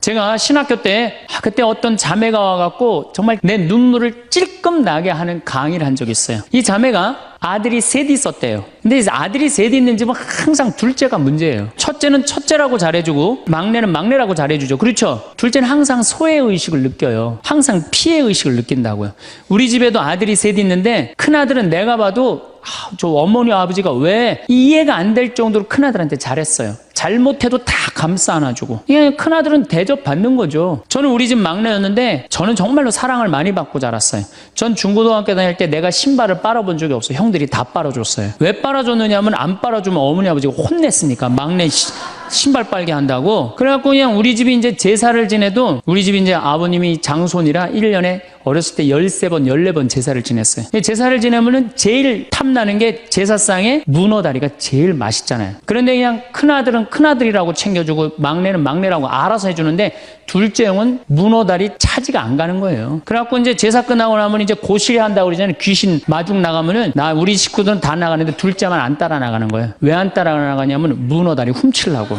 제가 신학교 때 그때 어떤 자매가 와갖고 정말 내 눈물을 찔끔 나게 하는 강의를 한 적이 있어요. 이 자매가 아들이 셋 있었대요. 근데 아들이 셋 있는 집은 항상 둘째가 문제예요. 첫째는 첫째라고 잘해주고 막내는 막내라고 잘해주죠. 그렇죠? 둘째는 항상 소외의식을 느껴요. 항상 피해의식을 느낀다고요. 우리 집에도 아들이 셋 있는데 큰아들은 내가 봐도 저 어머니 아버지가 왜 이해가 안 될 정도로 큰아들한테 잘했어요. 잘못해도 다 감싸 안아주고. 이게 큰아들은 대접받는 거죠. 저는 우리 집 막내였는데 저는 정말로 사랑을 많이 받고 자랐어요. 전 중고등학교 다닐 때 내가 신발을 빨아본 적이 없어요. 형들이 다 빨아줬어요. 왜 빨아줬느냐면 안 빨아주면 어머니 아버지가 혼냈으니까 막내 신발 빨게 한다고. 그래갖고 그냥 우리 집이 이제 제사를 지내도 우리 집이 이제 아버님이 장손이라 1년에 어렸을 때 13번, 14번 제사를 지냈어요. 제사를 지내면은 제일 탐나는 게 제사상에 문어다리가 제일 맛있잖아요. 그런데 그냥 큰아들은 큰아들이라고 챙겨주고 막내는 막내라고 알아서 해주는데 둘째 형은 문어다리 차지가 안 가는 거예요. 그래갖고 이제 제사 끝나고 나면 이제 고시리 한다고 그러잖아요. 귀신 마중 나가면은 우리 식구들은 다 나가는데 둘째만 안 따라 나가는 거예요. 왜 안 따라 나가냐면 문어다리 훔치려고.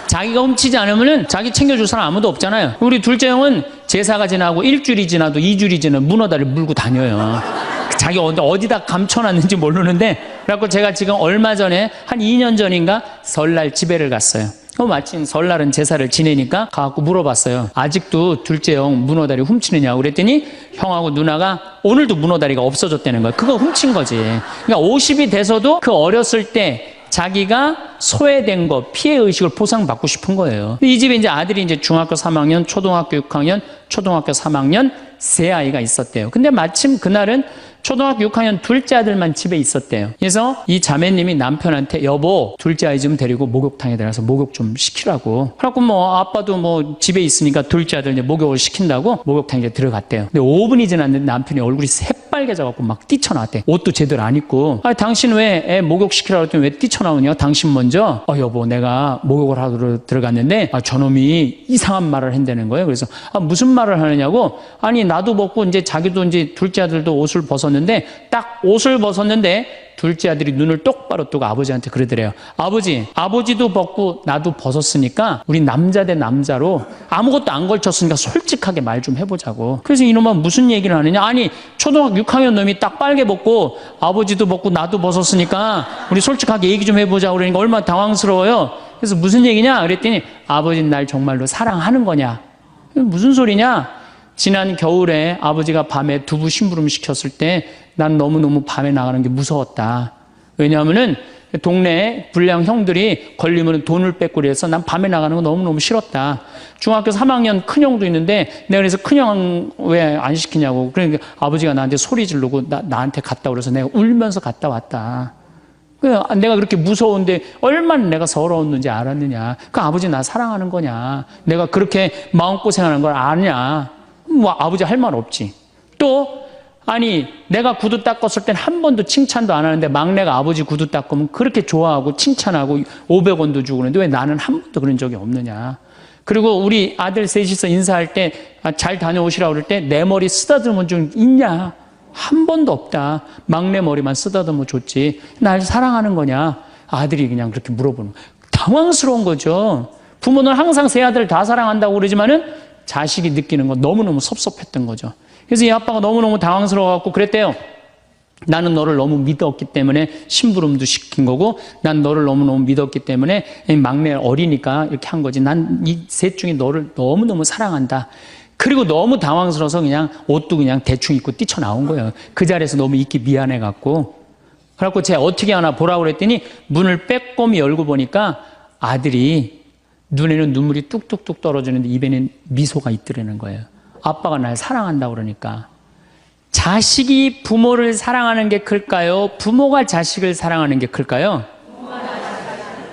자기가 훔치지 않으면은 자기 챙겨줄 사람 아무도 없잖아요. 우리 둘째 형은 제사가 지나고 1주일이 지나도 2주일이 지나도 문어다리 물고 다녀요. 자기 어디다 감춰놨는지 모르는데. 그래갖고 제가 지금 얼마 전에 한 2년 전인가 설날 집회를 갔어요. 마침 설날은 제사를 지내니까 가갖고 물어봤어요. 아직도 둘째 형 문어다리 훔치느냐고. 그랬더니 형하고 누나가 오늘도 문어다리가 없어졌다는 거예요. 그거 훔친 거지. 그러니까 50이 돼서도 그 어렸을 때 자기가 소외된 거, 피해의식을 보상받고 싶은 거예요. 이 집에 이제 아들이 이제 중학교 3학년, 초등학교 6학년, 초등학교 3학년 세 아이가 있었대요. 근데 마침 그날은 초등학교 6학년 둘째 아들만 집에 있었대요. 그래서 이 자매님이 남편한테 여보, 둘째 아이 좀 데리고 목욕탕에 들어가서 목욕 좀 시키라고. 그래갖고 아빠도 집에 있으니까 둘째 아들 이제 목욕을 시킨다고 목욕탕에 이제 들어갔대요. 근데 5분이 지났는데 남편이 얼굴이 새빨개져갖고 막 뛰쳐나왔대. 옷도 제대로 안 입고. 당신 왜 애 목욕시키라고 했더니 왜 뛰쳐나오냐? 당신 먼저. 여보, 내가 목욕을 하러 들어갔는데 저놈이 이상한 말을 한다는 거예요. 그래서 무슨 말을 하느냐고. 아니 나도 벗고 이제 자기도 이제 둘째 아들도 옷을 벗었는데 딱 옷을 벗었는데 둘째 아들이 눈을 똑바로 뜨고 아버지한테 그러더래요. 아버지도 벗고 나도 벗었으니까 우리 남자 대 남자로 아무것도 안 걸쳤으니까 솔직하게 말 좀 해보자고. 그래서 이놈은 무슨 얘기를 하느냐. 아니 초등학교 6학년 놈이 딱 빨개 벗고 아버지도 벗고 나도 벗었으니까 우리 솔직하게 얘기 좀 해보자고. 그러니까 얼마나 당황스러워요. 그래서 무슨 얘기냐 그랬더니 아버지는 날 정말로 사랑하는 거냐. 무슨 소리냐. 지난 겨울에 아버지가 밤에 두부 심부름 시켰을 때 난 너무너무 밤에 나가는 게 무서웠다. 왜냐하면은 동네에 불량 형들이 걸리면 돈을 뺏고 그래서 난 밤에 나가는 거 너무너무 싫었다. 중학교 3학년 큰형도 있는데 내가 그래서 큰형 왜 안 시키냐고. 그러니까 아버지가 나한테 소리 지르고 나한테 갔다 그래서 내가 울면서 갔다 왔다. 내가 그렇게 무서운데 얼마나 내가 서러웠는지 알았느냐. 그 아버지 나 사랑하는 거냐. 내가 그렇게 마음고생하는 걸 아냐. 아버지 할 말 없지. 또 아니 내가 구두 닦았을 땐 한 번도 칭찬도 안 하는데 막내가 아버지 구두 닦으면 그렇게 좋아하고 칭찬하고 500원도 주고 그러는데 왜 나는 한 번도 그런 적이 없느냐. 그리고 우리 아들 셋이서 인사할 때 잘 다녀오시라고 그럴 때 내 머리 쓰다듬은 적 있냐. 한 번도 없다. 막내 머리만 쓰다듬어 줬지. 날 사랑하는 거냐. 아들이 그냥 그렇게 물어보는 거야. 당황스러운 거죠. 부모는 항상 세 아들 다 사랑한다고 그러지만은 자식이 느끼는 건 너무너무 섭섭했던 거죠. 그래서 이 아빠가 너무너무 당황스러워갖고 그랬대요. 나는 너를 너무 믿었기 때문에 심부름도 시킨 거고 난 너를 너무너무 믿었기 때문에 막내 어리니까 이렇게 한 거지. 난 이 셋 중에 너를 너무너무 사랑한다. 그리고 너무 당황스러워서 그냥 옷도 그냥 대충 입고 뛰쳐나온 거예요. 그 자리에서 너무 있기 미안해갖고. 그래갖고 제가 어떻게 하나 보라고 그랬더니 문을 빼꼼히 열고 보니까 아들이 눈에는 눈물이 뚝뚝뚝 떨어지는데 입에는 미소가 있더라는 거예요. 아빠가 날 사랑한다고 그러니까. 자식이 부모를 사랑하는 게 클까요? 부모가 자식을 사랑하는 게 클까요?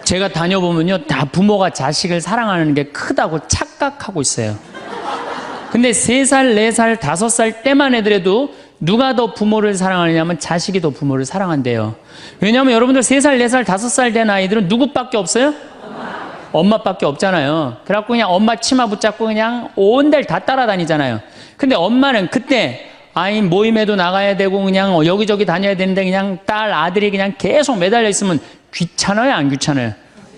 제가 다녀보면요, 다 부모가 자식을 사랑하는 게 크다고 착각하고 있어요. 근데 3살, 4살, 5살 때만 해더라도 누가 더 부모를 사랑하느냐면 자식이 더 부모를 사랑한대요. 왜냐하면 여러분들 3살, 4살, 5살 된 아이들은 누구밖에 없어요? 엄마밖에 없잖아요. 그래갖고 그냥 엄마 치마 붙잡고 그냥 온 데를 다 따라다니잖아요. 근데 엄마는 그때 아이 모임에도 나가야 되고 그냥 여기저기 다녀야 되는데 그냥 딸, 아들이 그냥 계속 매달려 있으면 귀찮아요, 안 귀찮아요?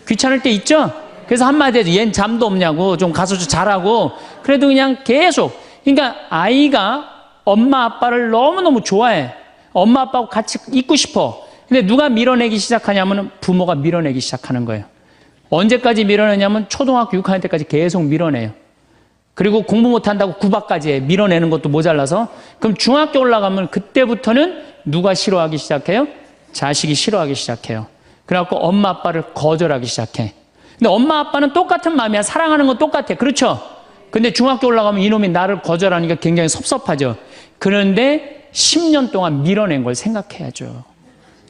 귀찮을 때 있죠? 그래서 한마디 해도 얜 잠도 없냐고, 좀 가서 좀 자라고. 그래도 그냥 계속. 그러니까 아이가 엄마 아빠를 너무너무 좋아해. 엄마 아빠하고 같이 있고 싶어. 근데 누가 밀어내기 시작하냐면 부모가 밀어내기 시작하는 거예요. 언제까지 밀어내냐면 초등학교 6학년 때까지 계속 밀어내요. 그리고 공부 못한다고 구박까지 해. 밀어내는 것도 모자라서. 그럼 중학교 올라가면 그때부터는 누가 싫어하기 시작해요? 자식이 싫어하기 시작해요. 그래갖고 엄마 아빠를 거절하기 시작해. 근데 엄마 아빠는 똑같은 마음이야. 사랑하는 건 똑같아. 그렇죠? 근데 중학교 올라가면 이놈이 나를 거절하니까 굉장히 섭섭하죠. 그런데 10년 동안 밀어낸 걸 생각해야죠.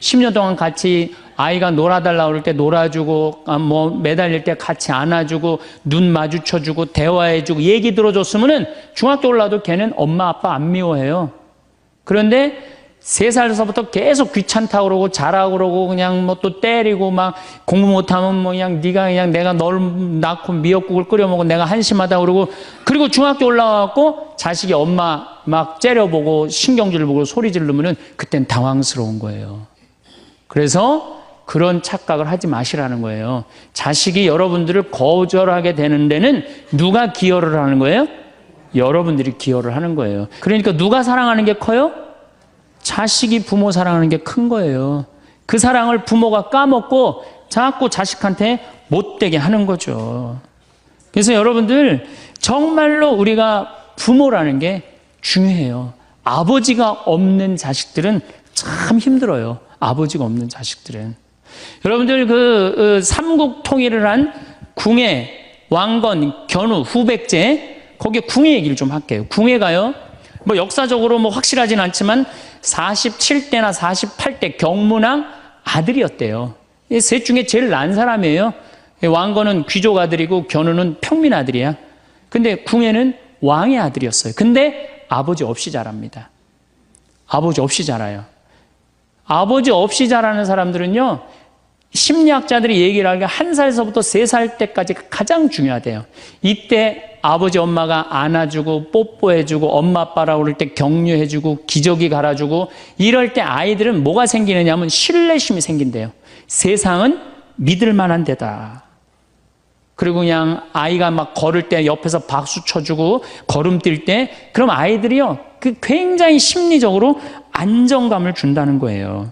10년 동안 같이 아이가 놀아달라고 그럴 때 놀아주고, 뭐 매달릴 때 같이 안아주고, 눈 마주쳐주고, 대화해주고, 얘기 들어줬으면은 중학교 올라도 걔는 엄마 아빠 안 미워해요. 그런데 3살서부터 계속 귀찮다고 그러고 자라고 그러고 그냥 뭐 또 때리고 막 공부 못하면 뭐 그냥 네가 그냥 내가 널 낳고 미역국을 끓여 먹고 내가 한심하다고 그러고, 그리고 중학교 올라가고 자식이 엄마 막 째려보고 신경질 보고 소리 지르면은 그땐 당황스러운 거예요. 그래서 그런 착각을 하지 마시라는 거예요. 자식이 여러분들을 거절하게 되는 데는 누가 기여를 하는 거예요? 여러분들이 기여를 하는 거예요. 그러니까 누가 사랑하는 게 커요? 자식이 부모 사랑하는 게 큰 거예요. 그 사랑을 부모가 까먹고 자꾸 자식한테 못되게 하는 거죠. 그래서 여러분들 정말로 우리가 부모라는 게 중요해요. 아버지가 없는 자식들은 참 힘들어요. 아버지가 없는 자식들은. 여러분들 그 삼국 통일을 한 궁예, 왕건, 견우, 후백제, 거기에 궁예 얘기를 좀 할게요. 궁예가요, 뭐 역사적으로 뭐 확실하진 않지만 47대나 48대 경문왕 아들이었대요. 셋 중에 제일 난 사람이에요. 왕건은 귀족 아들이고 견우는 평민 아들이야. 근데 궁예는 왕의 아들이었어요. 근데 아버지 없이 자랍니다. 아버지 없이 자라요. 아버지 없이 자라는 사람들은요, 심리학자들이 얘기를 하기가 1살서부터 3살 때까지 가장 중요하대요. 이때 아버지 엄마가 안아주고 뽀뽀해주고 엄마 아빠라고 그럴 때 격려해주고 기저귀 갈아주고 이럴 때 아이들은 뭐가 생기느냐면 신뢰심이 생긴대요. 세상은 믿을 만한 데다. 그리고 그냥 아이가 막 걸을 때 옆에서 박수 쳐주고 걸음 뛸 때, 그럼 아이들이요, 그 굉장히 심리적으로 안정감을 준다는 거예요.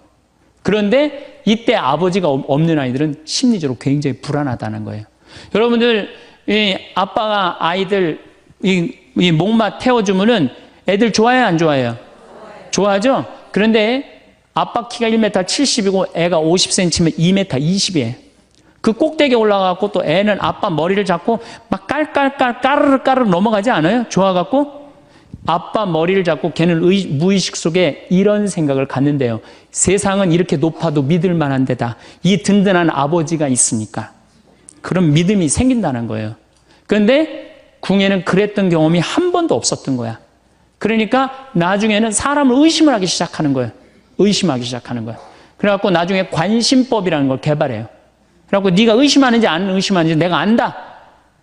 그런데 이때 아버지가 없는 아이들은 심리적으로 굉장히 불안하다는 거예요. 여러분들, 이 아빠가 아이들 이 목마 태워주면은 애들 좋아해요, 안 좋아해요? 좋아하죠? 그런데 아빠 키가 1m 70이고 애가 50cm면 2m 20이에요. 그 꼭대기에 올라가고 또 애는 아빠 머리를 잡고 막 깔깔깔 까르르 넘어가지 않아요? 좋아갖고 아빠 머리를 잡고 걔는 무의식 속에 이런 생각을 갖는데요. 세상은 이렇게 높아도 믿을 만한 데다. 이 든든한 아버지가 있으니까. 그런 믿음이 생긴다는 거예요. 그런데 궁예는 그랬던 경험이 한 번도 없었던 거야. 그러니까 나중에는 사람을 의심을 하기 시작하는 거예요. 의심하기 시작하는 거예요. 그래갖고 나중에 관심법이라는 걸 개발해요. 그래갖고 네가 의심하는지 안 의심하는지 내가 안다.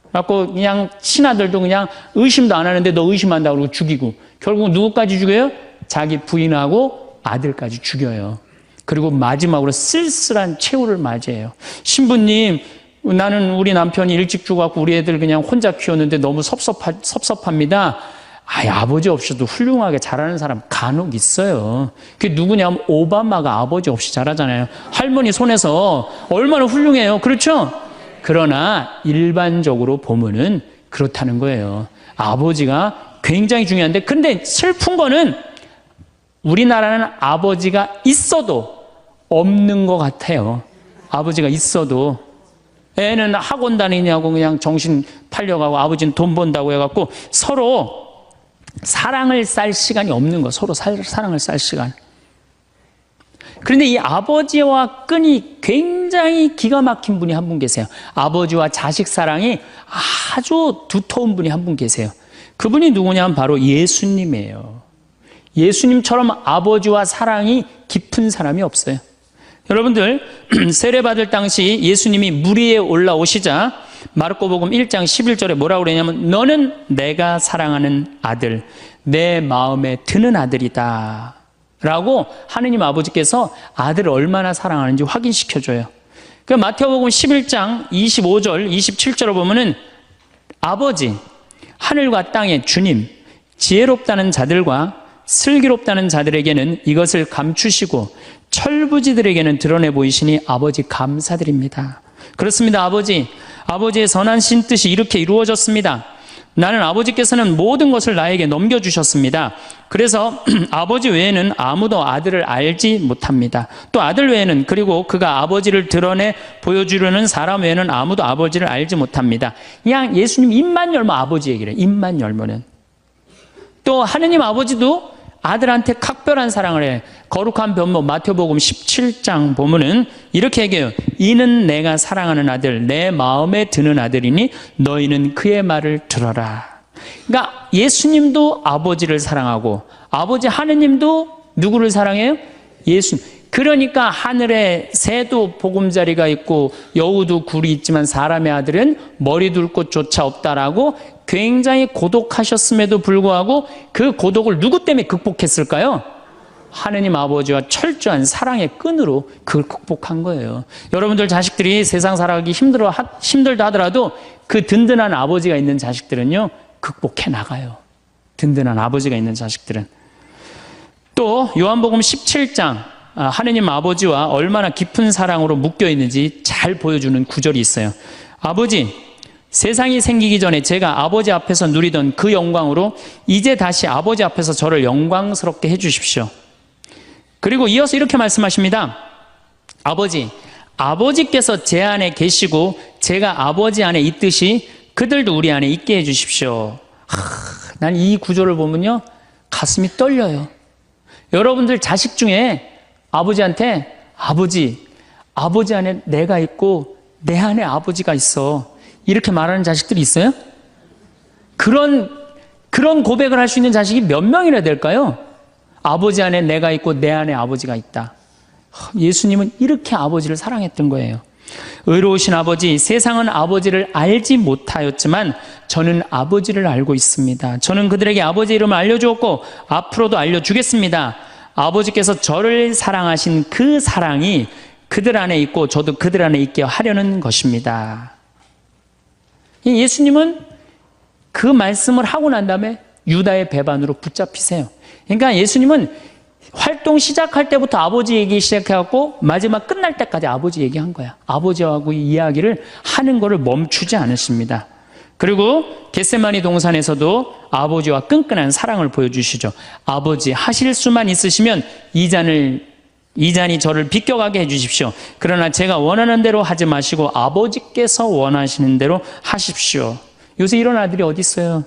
그래갖고 그냥 친아들도 그냥 의심도 안 하는데 너 의심한다고 그러고 죽이고, 결국 누구까지 죽여요? 자기 부인하고 아들까지 죽여요. 그리고 마지막으로 쓸쓸한 최후를 맞이해요. 신부님, 나는 우리 남편이 일찍 죽어갖고 우리 애들 그냥 혼자 키웠는데 너무 섭섭합니다. 아버지 없이도 훌륭하게 자라는 사람 간혹 있어요. 그게 누구냐면 오바마가 아버지 없이 자라잖아요. 할머니 손에서 얼마나 훌륭해요. 그렇죠? 그러나 일반적으로 보면은 그렇다는 거예요. 아버지가 굉장히 중요한데, 근데 슬픈 거는 우리나라는 아버지가 있어도 없는 것 같아요. 아버지가 있어도. 애는 학원 다니냐고 그냥 정신 팔려가고 아버지는 돈 번다고 해갖고 서로 사랑을 쌀 시간이 없는 거. 서로 사랑을 쌀 시간. 그런데 이 아버지와 끈이 굉장히 기가 막힌 분이 한 분 계세요. 아버지와 자식 사랑이 아주 두터운 분이 한 분 계세요. 그분이 누구냐면 바로 예수님이에요. 예수님처럼 아버지와 사랑이 깊은 사람이 없어요. 여러분들, 세례받을 당시 예수님이 물 위에 올라오시자 마르코복음 1장 11절에 뭐라고 그러냐면 너는 내가 사랑하는 아들, 내 마음에 드는 아들이다 라고 하느님 아버지께서 아들을 얼마나 사랑하는지 확인시켜줘요. 그 마태복음 11장 25절, 27절을 보면은 아버지, 하늘과 땅의 주님, 지혜롭다는 자들과 슬기롭다는 자들에게는 이것을 감추시고 철부지들에게는 드러내 보이시니 아버지 감사드립니다. 그렇습니다. 아버지의 선하신 뜻이 이렇게 이루어졌습니다. 나는 아버지께서는 모든 것을 나에게 넘겨주셨습니다. 그래서 아버지 외에는 아무도 아들을 알지 못합니다. 또 아들 외에는, 그리고 그가 아버지를 드러내 보여주려는 사람 외에는 아무도 아버지를 알지 못합니다. 그냥 예수님 입만 열면 아버지 얘기를 해요. 입만 열면은. 또 하느님 아버지도 아들한테 각별한 사랑을 해. 거룩한 변모 마태복음 17장 보면은 이렇게 얘기해요. 이는 내가 사랑하는 아들, 내 마음에 드는 아들이니 너희는 그의 말을 들어라. 그러니까 예수님도 아버지를 사랑하고 아버지 하느님도 누구를 사랑해요? 예수님. 그러니까 하늘에 새도 보금자리가 있고 여우도 굴이 있지만 사람의 아들은 머리 둘 곳조차 없다라고 굉장히 고독하셨음에도 불구하고 그 고독을 누구 때문에 극복했을까요? 하느님 아버지와 철저한 사랑의 끈으로 그걸 극복한 거예요. 여러분들 자식들이 세상 살아가기 힘들다 하더라도 그 든든한 아버지가 있는 자식들은요, 극복해 나가요. 든든한 아버지가 있는 자식들은. 또 요한복음 17장 하느님 아버지와 얼마나 깊은 사랑으로 묶여 있는지 잘 보여주는 구절이 있어요. 아버지, 세상이 생기기 전에 제가 아버지 앞에서 누리던 그 영광으로 이제 다시 아버지 앞에서 저를 영광스럽게 해주십시오. 그리고 이어서 이렇게 말씀하십니다. 아버지께서 제 안에 계시고 제가 아버지 안에 있듯이 그들도 우리 안에 있게 해주십시오. 난 이 구절을 보면요, 가슴이 떨려요. 여러분들 자식 중에 아버지한테 아버지 안에 내가 있고 내 안에 아버지가 있어, 이렇게 말하는 자식들이 있어요? 그런 고백을 할 수 있는 자식이 몇 명이나 될까요? 아버지 안에 내가 있고 내 안에 아버지가 있다. 예수님은 이렇게 아버지를 사랑했던 거예요. 의로우신 아버지, 세상은 아버지를 알지 못하였지만 저는 아버지를 알고 있습니다. 저는 그들에게 아버지 이름을 알려주었고 앞으로도 알려주겠습니다. 아버지께서 저를 사랑하신 그 사랑이 그들 안에 있고 저도 그들 안에 있게 하려는 것입니다. 예수님은 그 말씀을 하고 난 다음에 유다의 배반으로 붙잡히세요. 그러니까 예수님은 활동 시작할 때부터 아버지 얘기 시작해갖고 마지막 끝날 때까지 아버지 얘기한 거야. 아버지하고 이야기를 하는 거를 멈추지 않으십니다. 그리고 겟세마니 동산에서도 아버지와 끈끈한 사랑을 보여주시죠. 아버지, 하실 수만 있으시면 이 잔이 저를 비껴가게 해주십시오. 그러나 제가 원하는 대로 하지 마시고 아버지께서 원하시는 대로 하십시오. 요새 이런 아들이 어디 있어요?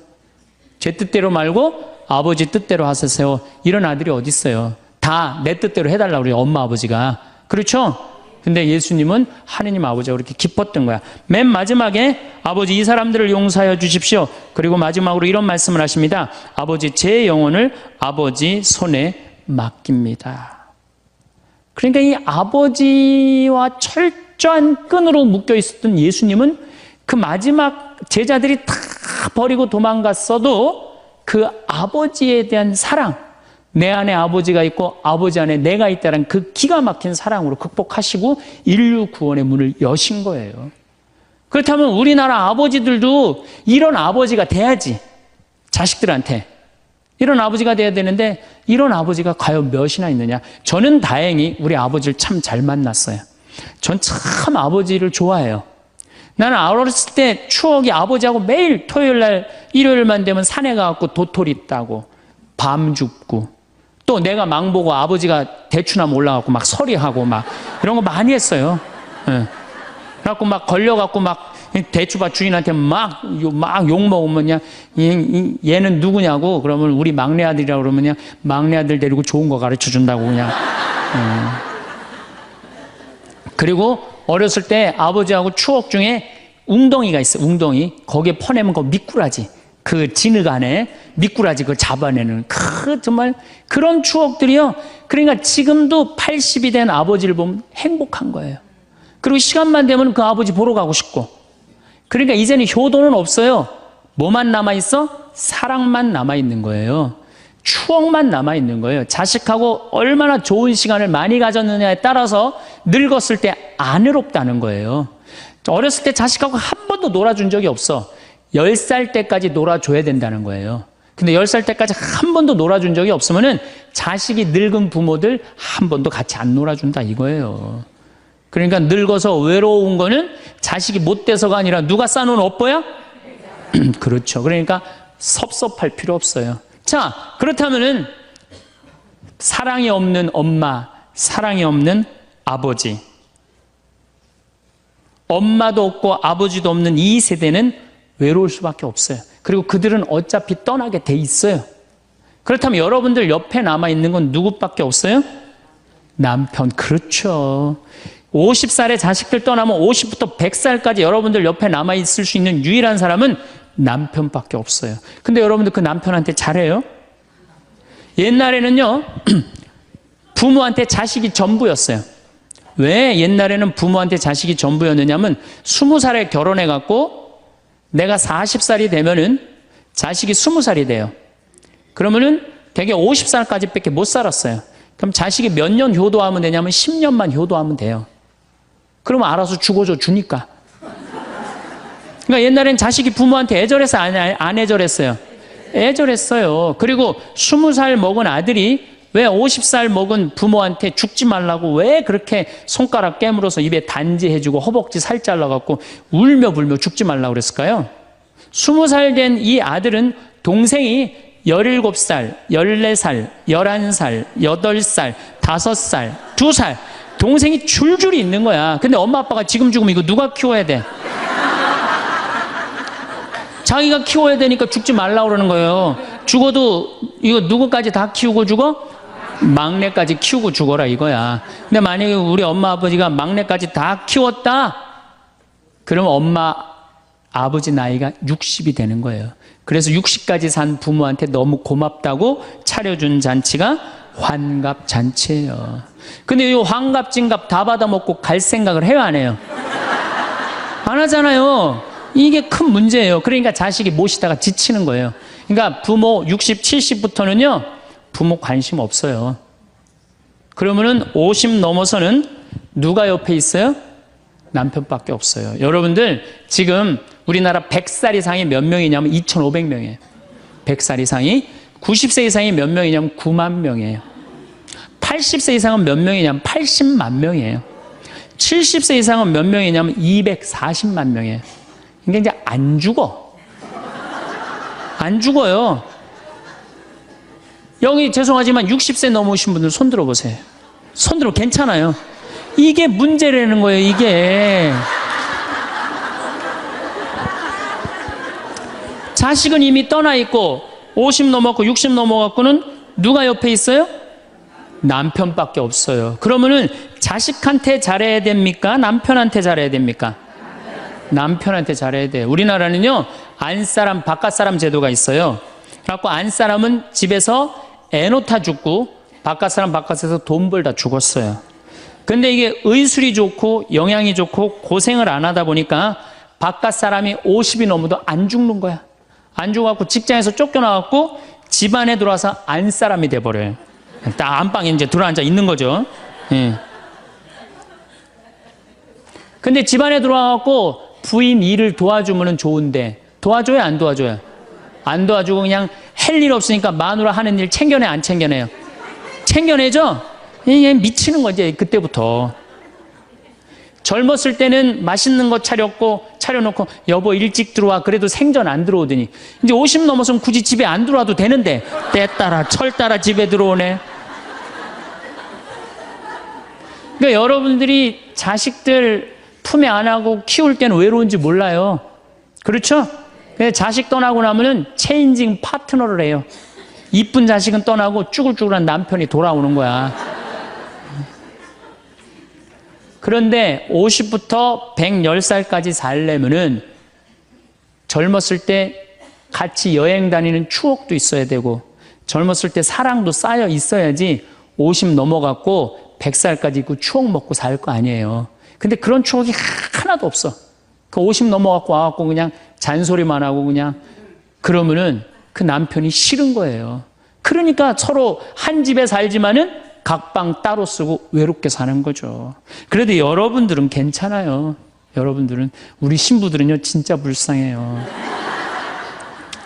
제 뜻대로 말고 아버지 뜻대로 하세요. 이런 아들이 어디 있어요? 다 내 뜻대로 해달라고 그래요, 엄마 아버지가. 그렇죠? 근데 예수님은 하느님 아버지가 그렇게 기뻤던 거야. 맨 마지막에 아버지, 이 사람들을 용서하여 주십시오. 그리고 마지막으로 이런 말씀을 하십니다. 아버지, 제 영혼을 아버지 손에 맡깁니다. 그러니까 이 아버지와 철저한 끈으로 묶여 있었던 예수님은 그 마지막 제자들이 다 버리고 도망갔어도 그 아버지에 대한 사랑, 내 안에 아버지가 있고 아버지 안에 내가 있다는 그 기가 막힌 사랑으로 극복하시고 인류 구원의 문을 여신 거예요. 그렇다면 우리나라 아버지들도 이런 아버지가 돼야지. 자식들한테 이런 아버지가 돼야 되는데 이런 아버지가 과연 몇이나 있느냐. 저는 다행히 우리 아버지를 참 잘 만났어요. 전 참 아버지를 좋아해요. 나는 어렸을 때 추억이 아버지하고 매일 토요일날 일요일만 되면 산에 가갖고 도토리 따고 밤 줍고, 또 내가 망보고 아버지가 대추나무 올라가고 막 서리하고 막 이런 거 많이 했어요. 예. 그래갖고 막 걸려갖고 막 대추밭 주인한테 막 욕먹으면 그냥 얘는 누구냐고 그러면 우리 막내 아들이라고 그러면 그냥 막내 아들 데리고 좋은 거 가르쳐 준다고 그냥. 그리고 어렸을 때 아버지하고 추억 중에 웅덩이가 있어요. 웅덩이. 거기에 퍼내면 그 미꾸라지. 그 진흙 안에 미꾸라지 그걸 잡아내는 정말 그런 추억들이요. 그러니까 지금도 80이 된 아버지를 보면 행복한 거예요. 그리고 시간만 되면 그 아버지 보러 가고 싶고. 그러니까 이제는 효도는 없어요. 뭐만 남아있어? 사랑만 남아있는 거예요. 추억만 남아있는 거예요. 자식하고 얼마나 좋은 시간을 많이 가졌느냐에 따라서 늙었을 때 안 외롭다는 거예요. 어렸을 때 자식하고 한 번도 놀아준 적이 없어. 10살 때까지 놀아줘야 된다는 거예요. 근데 10살 때까지 한 번도 놀아준 적이 없으면은 자식이 늙은 부모들 한 번도 같이 안 놀아준다 이거예요. 그러니까 늙어서 외로운 거는 자식이 못 돼서가 아니라 누가 싸놓은 업보야? 그렇죠. 그러니까 섭섭할 필요 없어요. 자, 그렇다면은 사랑이 없는 엄마, 사랑이 없는 아버지, 엄마도 없고 아버지도 없는 이 세대는 외로울 수밖에 없어요. 그리고 그들은 어차피 떠나게 돼 있어요. 그렇다면 여러분들 옆에 남아있는 건 누구밖에 없어요? 남편. 그렇죠. 50살에 자식들 떠나면 50부터 100살까지 여러분들 옆에 남아있을 수 있는 유일한 사람은 남편밖에 없어요. 근데 여러분들 그 남편한테 잘해요? 옛날에는요, 부모한테 자식이 전부였어요. 왜 옛날에는 부모한테 자식이 전부였느냐면 20살에 결혼해갖고 내가 40살이 되면은 자식이 20살이 돼요. 그러면은 대개 50살까지 밖에 못 살았어요. 그럼 자식이 몇 년 효도하면 되냐면 10년만 효도하면 돼요. 그러면 알아서 죽어줘 주니까. 그러니까 옛날엔 자식이 부모한테 애절해서 안 애절했어요? 애절했어요. 그리고 20살 먹은 아들이 왜 50살 먹은 부모한테 죽지 말라고 왜 그렇게 손가락 깨물어서 입에 단지해주고 허벅지 살 잘라갖고 울며 불며 죽지 말라고 그랬을까요? 20살 된 이 아들은 동생이 17살, 14살, 11살, 8살, 5살, 2살 동생이 줄줄이 있는 거야. 근데 엄마 아빠가 지금 죽으면 이거 누가 키워야 돼? 자기가 키워야 되니까 죽지 말라고 그러는 거예요. 죽어도 이거 누구까지 다 키우고 죽어? 막내까지 키우고 죽어라 이거야. 근데 만약에 우리 엄마 아버지가 막내까지 다 키웠다? 그럼 엄마 아버지 나이가 60이 되는 거예요. 그래서 60까지 산 부모한테 너무 고맙다고 차려준 잔치가 환갑잔치예요. 근데 이 환갑진갑 다 받아먹고 갈 생각을 해요, 안 해요? 안 하잖아요. 이게 큰 문제예요. 그러니까 자식이 모시다가 지치는 거예요. 그러니까 부모 60, 70부터는요 부모 관심 없어요. 그러면은 50 넘어서는 누가 옆에 있어요? 남편밖에 없어요. 여러분들 지금 우리나라 100살 이상이 몇 명이냐면 2,500명이에요. 100살 이상이. 90세 이상이 몇 명이냐면 9만 명이에요. 80세 이상은 몇 명이냐면 80만 명이에요. 70세 이상은 몇 명이냐면 240만 명이에요. 그러니까 이제 안 죽어. 안 죽어요. 여기 죄송하지만 60세 넘으신 분들 손 들어보세요. 손 들어 괜찮아요. 이게 문제라는 거예요, 이게. 자식은 이미 떠나 있고 50 넘었고 60 넘어갖고는 누가 옆에 있어요? 남편밖에 없어요. 그러면은 자식한테 잘해야 됩니까? 남편한테 잘해야 됩니까? 남편한테 잘해야 돼요. 우리나라는요 안사람 바깥사람 제도가 있어요. 그래갖고 안사람은 집에서 애 놓다 죽고 바깥사람 바깥에서 돈 벌다 죽었어요. 근데 이게 의술이 좋고 영양이 좋고 고생을 안 하다 보니까 바깥사람이 50이 넘어도 안 죽는 거야. 안 죽어갖고 직장에서 쫓겨나갖고 집안에 들어와서 안사람이 돼버려요. 딱 안방에 이제 들어앉아 있는 거죠. 예. 근데 집안에 들어와갖고 부인 일을 도와주면 좋은데 도와줘요, 안 도와줘요? 안 도와주고 그냥 할 일 없으니까 마누라 하는 일 챙겨내, 안 챙겨내요? 챙겨내죠? 그냥 미치는 거지, 그때부터. 젊었을 때는 맛있는 거 차려놓고 여보 일찍 들어와 그래도 생전 안 들어오더니 이제 50 넘어서면 굳이 집에 안 들어와도 되는데 때 따라 철 따라 집에 들어오네. 그러니까 여러분들이 자식들 품에 안하고 키울 때는 외로운지 몰라요. 그렇죠? 근데 자식 떠나고 나면은 체인징 파트너를 해요. 이쁜 자식은 떠나고 쭈글쭈글한 남편이 돌아오는 거야. 그런데 50부터 110살까지 살려면은 젊었을 때 같이 여행 다니는 추억도 있어야 되고 젊었을 때 사랑도 쌓여 있어야지 50 넘어갔고 100살까지 그 추억 먹고 살 거 아니에요. 근데 그런 추억이 하나도 없어. 그 50 넘어갖고 와갖고 그냥 잔소리만 하고 그냥 그러면은 그 남편이 싫은 거예요. 그 그러니까 서로 한 집에 살지만은 각방 따로 쓰고 외롭게 사는 거죠. 그래도 여러분들은 괜찮아요. 여러분들은, 우리 신부들은요 진짜 불쌍해요.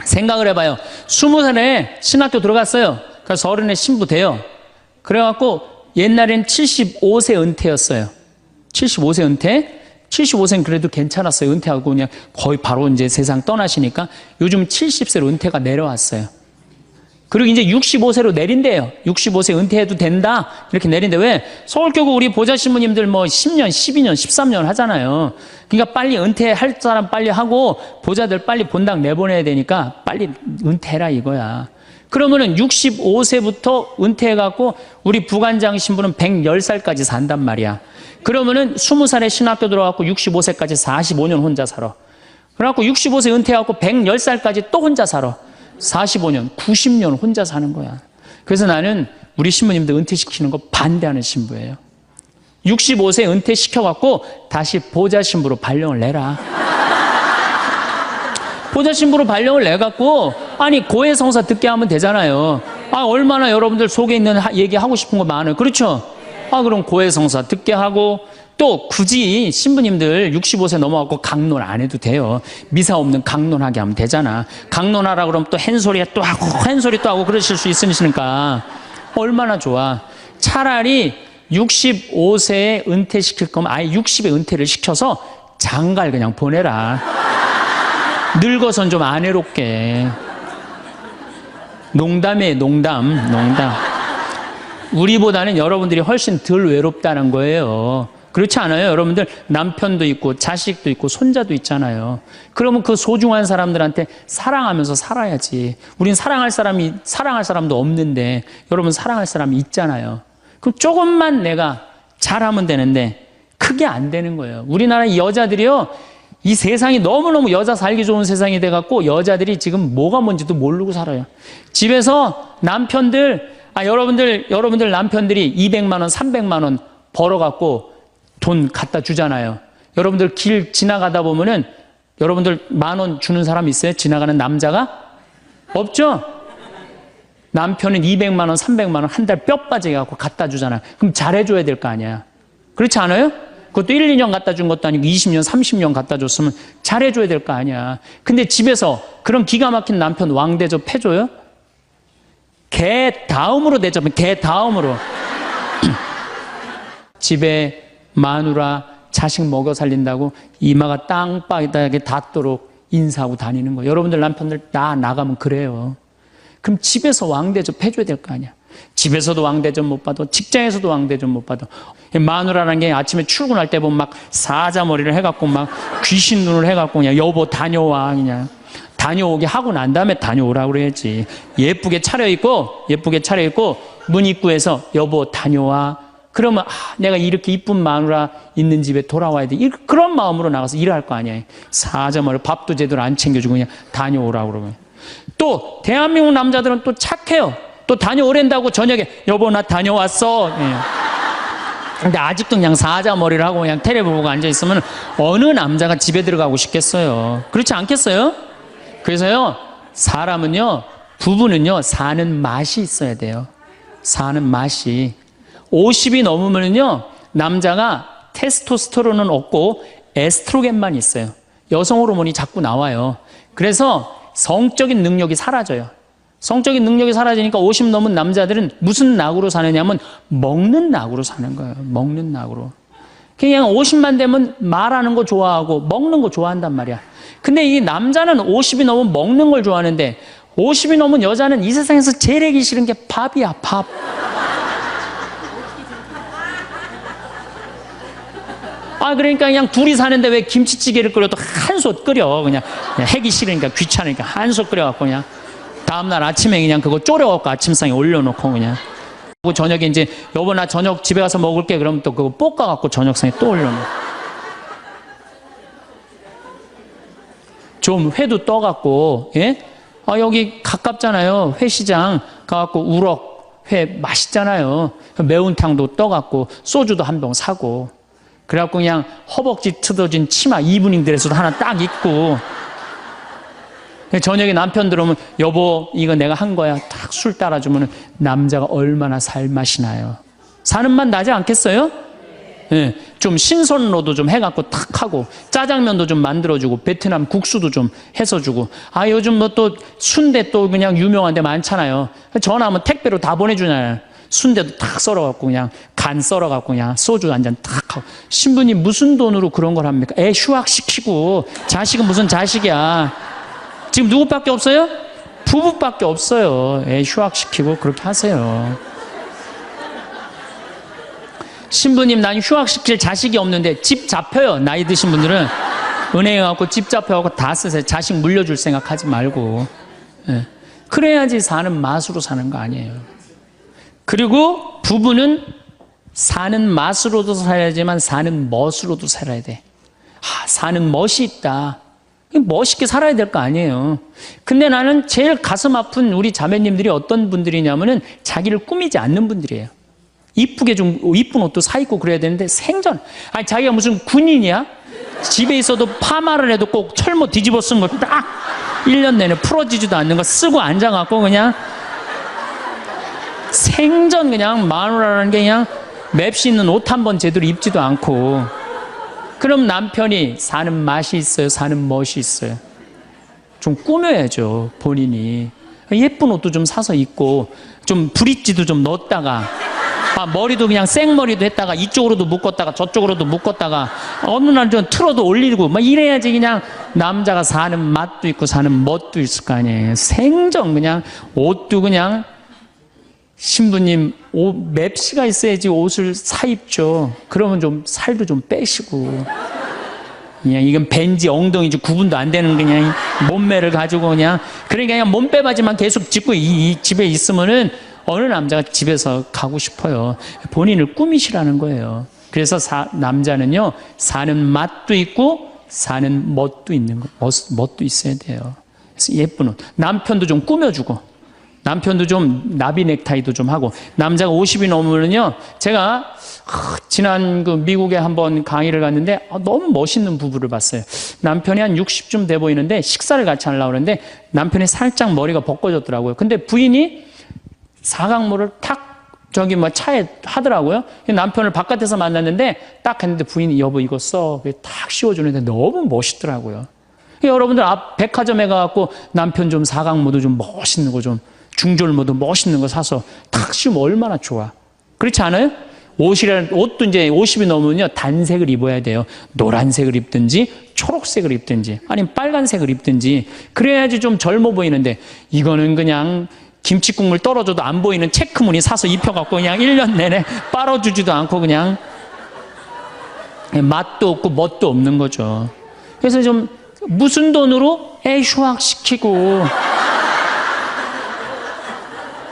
생각을 해봐요. 20살에 신학교 들어갔어요. 그래서 30에 신부 돼요. 그래갖고 옛날엔 75세 은퇴였어요. 75세 은퇴. 75세는 그래도 괜찮았어요. 은퇴하고 그냥 거의 바로 이제 세상 떠나시니까 요즘 70세로 은퇴가 내려왔어요. 그리고 이제 65세로 내린대요. 65세 은퇴해도 된다 이렇게 내린대. 왜? 서울교구 우리 보좌 신부님들 뭐 10년, 12년, 13년 하잖아요. 그러니까 빨리 은퇴할 사람 빨리 하고 보좌들 빨리 본당 내보내야 되니까 빨리 은퇴해라 이거야. 그러면은 65세부터 은퇴해갖고 우리 부관장 신부는 110살까지 산단 말이야. 그러면은 20살에 신학교 들어갖고 65세까지 45년 혼자 살아. 그래갖고 65세 은퇴해갖고 110살까지 또 혼자 살아. 45년, 90년 혼자 사는 거야. 그래서 나는 우리 신부님들 은퇴시키는 거 반대하는 신부예요. 65세 은퇴시켜갖고 다시 보좌 신부로 발령을 내라. 보좌 신부로 발령을 내갖고, 아니 고해성사 듣게 하면 되잖아요. 아, 얼마나 여러분들 속에 있는 얘기하고 싶은 거 많아요. 그렇죠? 아, 그럼 고해성사 듣게 하고, 또 굳이 신부님들 65세 넘어갖고 강론 안 해도 돼요. 미사 없는 강론하게 하면 되잖아. 강론하라 그러면 또 헨소리 또 하고 헨소리 또 하고 그러실 수 있으니까 얼마나 좋아. 차라리 65세에 은퇴시킬 거면 아예 60에 은퇴를 시켜서 장가를 그냥 보내라. 늙어선 좀 안 해롭게. 농담이에요, 농담. 우리보다는 여러분들이 훨씬 덜 외롭다는 거예요. 그렇지 않아요? 여러분들 남편도 있고 자식도 있고 손자도 있잖아요. 그러면 그 소중한 사람들한테 사랑하면서 살아야지. 우린 사랑할 사람도 없는데 여러분 사랑할 사람이 있잖아요. 그럼 조금만 내가 잘하면 되는데 크게 안 되는 거예요. 우리나라 여자들이요, 이 세상이 너무너무 여자 살기 좋은 세상이 돼갖고 여자들이 지금 뭐가 뭔지도 모르고 살아요. 집에서 남편들, 여러분들 남편들이 200만 원, 300만 원 벌어갖고 돈 갖다 주잖아요. 여러분들 길 지나가다 보면은 여러분들 10,000원 주는 사람 있어요? 지나가는 남자가? 없죠? 남편은 200만 원, 300만 원 한 달 뼈 빠지게 갖고 갖다 주잖아요. 그럼 잘해줘야 될 거 아니야. 그렇지 않아요? 그것도 1, 2년 갖다 준 것도 아니고 20년, 30년 갖다 줬으면 잘해줘야 될 거 아니야. 근데 집에서 그런 기가 막힌 남편 왕대접 해줘요? 개 다음으로 대접은 개 다음으로. 집에 마누라 자식 먹여 살린다고 이마가 땅바닥에 닿도록 인사하고 다니는 거예요. 여러분들 남편들 다 나가면 그래요. 그럼 집에서 왕대접 해줘야 될 거 아니야. 집에서도 왕대접 못 받아, 직장에서도 왕대접 못 받아. 마누라라는 게 아침에 출근할 때 보면 막 사자머리를 해갖고 막 귀신 눈을 해갖고 그냥 여보 다녀와, 그냥 다녀오게 하고 난 다음에 다녀오라고 그래야지. 예쁘게 차려입고 문 입구에서 여보 다녀와. 그러면 내가 이렇게 이쁜 마누라 있는 집에 돌아와야 돼. 그런 마음으로 나가서 일할 거 아니야. 사자머리 밥도 제대로 안 챙겨주고 그냥 다녀오라고 그러면. 또 대한민국 남자들은 또 착해요. 또 다녀오랜다고 저녁에 여보 나 다녀왔어. 예. 근데 아직도 그냥 사자머리를 하고 그냥 테레비 보고 앉아있으면 어느 남자가 집에 들어가고 싶겠어요. 그렇지 않겠어요? 그래서요, 사람은요, 부부는요, 사는 맛이 있어야 돼요. 사는 맛이. 50이 넘으면요, 남자가 테스토스테론은 없고 에스트로겐만 있어요. 여성 호르몬이 자꾸 나와요. 그래서 성적인 능력이 사라져요. 성적인 능력이 사라지니까 50 넘은 남자들은 무슨 낙으로 사느냐면 먹는 낙으로 사는 거예요. 먹는 낙으로. 그냥 50만 되면 말하는 거 좋아하고 먹는 거 좋아한단 말이야. 근데 이 남자는 50이 넘으면 먹는 걸 좋아하는데 50이 넘은 여자는 이 세상에서 제일 하기 싫은 게 밥이야, 밥. 그러니까 그냥 둘이 사는데 왜 김치찌개를 끓여도 한솥 끓여. 그냥 하기 싫으니까 귀찮으니까 한솥 끓여갖고 그냥 다음날 아침에 그냥 그거 졸여갖고 아침상에 올려놓고 그냥. 그리고 저녁에 이제 여보 나 저녁 집에 가서 먹을게. 그러면 또 그거 볶아갖고 저녁상에 또 올려놓고. 좀 회도 떠갖고, 예? 여기 가깝잖아요. 회시장 가갖고 우럭 회 맛있잖아요. 매운탕도 떠갖고 소주도 한 병 사고. 그래갖고 그냥 허벅지 틀어진 치마 이브닝 드레스도 하나 딱 입고 저녁에 남편 들어오면 여보 이거 내가 한 거야. 딱 술 따라주면 남자가 얼마나 살맛이 나요. 사는 맛 나지 않겠어요? 예, 좀 신선로도 좀 해갖고 탁 하고 짜장면도 좀 만들어주고 베트남 국수도 좀 해서 주고 요즘 뭐 또 순대 또 그냥 유명한 데 많잖아요. 전화하면 택배로 다 보내주잖아요. 순대도 탁 썰어갖고 그냥 간 썰어갖고 그냥 소주 한 잔 탁 하고 신부님 무슨 돈으로 그런 걸 합니까? 애 휴학시키고 자식은 무슨 자식이야. 지금 누구밖에 없어요? 부부밖에 없어요. 애 휴학시키고 그렇게 하세요. 신부님 난 휴학시킬 자식이 없는데 집 잡혀요. 나이 드신 분들은 은행에 가고 집 잡혀가고 다 쓰세요. 자식 물려줄 생각하지 말고. 예. 그래야지 사는 맛으로 사는 거 아니에요. 그리고 부부는 사는 맛으로도 살아야지만 사는 멋으로도 살아야 돼. 사는 멋이 있다. 멋있게 살아야 될 거 아니에요. 근데 나는 제일 가슴 아픈 우리 자매님들이 어떤 분들이냐면은 자기를 꾸미지 않는 분들이에요. 이쁘게 좀 이쁜 옷도 사 입고 그래야 되는데 생전 자기가 무슨 군인이야? 집에 있어도 파마를 해도 꼭 철모 뒤집어 쓴 거 딱 1년 내내 풀어지지도 않는 거 쓰고 앉아갖고 그냥 생전 그냥 마누라라는 게 그냥 맵시 있는 옷 한 번 제대로 입지도 않고. 그럼 남편이 사는 맛이 있어요? 사는 멋이 있어요? 좀 꾸며야죠, 본인이. 예쁜 옷도 좀 사서 입고, 좀 브릿지도 좀 넣었다가, 머리도 그냥 생머리도 했다가, 이쪽으로도 묶었다가, 저쪽으로도 묶었다가, 어느 날 좀 틀어도 올리고, 막 이래야지 그냥 남자가 사는 맛도 있고, 사는 멋도 있을 거 아니에요. 생전 그냥, 옷도 그냥, 신부님 옷 맵시가 있어야지 옷을 사 입죠. 그러면 좀 살도 좀 빼시고 그냥 이건 벤지 엉덩이지 구분도 안 되는 그냥 몸매를 가지고 그냥 그러니까 그냥 몸빼바지만 계속 짚고 이 집에 있으면은 어느 남자가 집에서 가고 싶어요. 본인을 꾸미시라는 거예요. 그래서 남자는요 사는 맛도 있고 사는 멋도 있는 거 멋도 있어야 돼요. 그래서 예쁜 옷 남편도 좀 꾸며주고. 남편도 좀 나비 넥타이도 좀 하고 남자가 50이 넘으면요 제가 지난 그 미국에 한번 강의를 갔는데 너무 멋있는 부부를 봤어요. 남편이 한 60쯤 돼 보이는데 식사를 같이 하려고 그러는데 남편이 살짝 머리가 벗겨졌더라고요. 근데 부인이 사각모를 탁 저기 뭐 차에 하더라고요. 남편을 바깥에서 만났는데 딱 했는데 부인이 여보 이거 써 탁 씌워주는데 너무 멋있더라고요. 여러분들 앞 백화점에 가갖고 남편 좀 사각모도 좀 멋있는 거 좀 중절모도 멋있는 거 사서 탁 씌우면 얼마나 좋아. 그렇지 않아요? 옷도 이제 50이 넘으면요 단색을 입어야 돼요. 노란색을 입든지 초록색을 입든지 아니면 빨간색을 입든지 그래야지 좀 젊어 보이는데 이거는 그냥 김치국물 떨어져도 안 보이는 체크무늬 사서 입혀갖고 그냥 1년 내내 빨아주지도 않고 그냥 맛도 없고 멋도 없는 거죠. 그래서 좀 무슨 돈으로 애 휴학시키고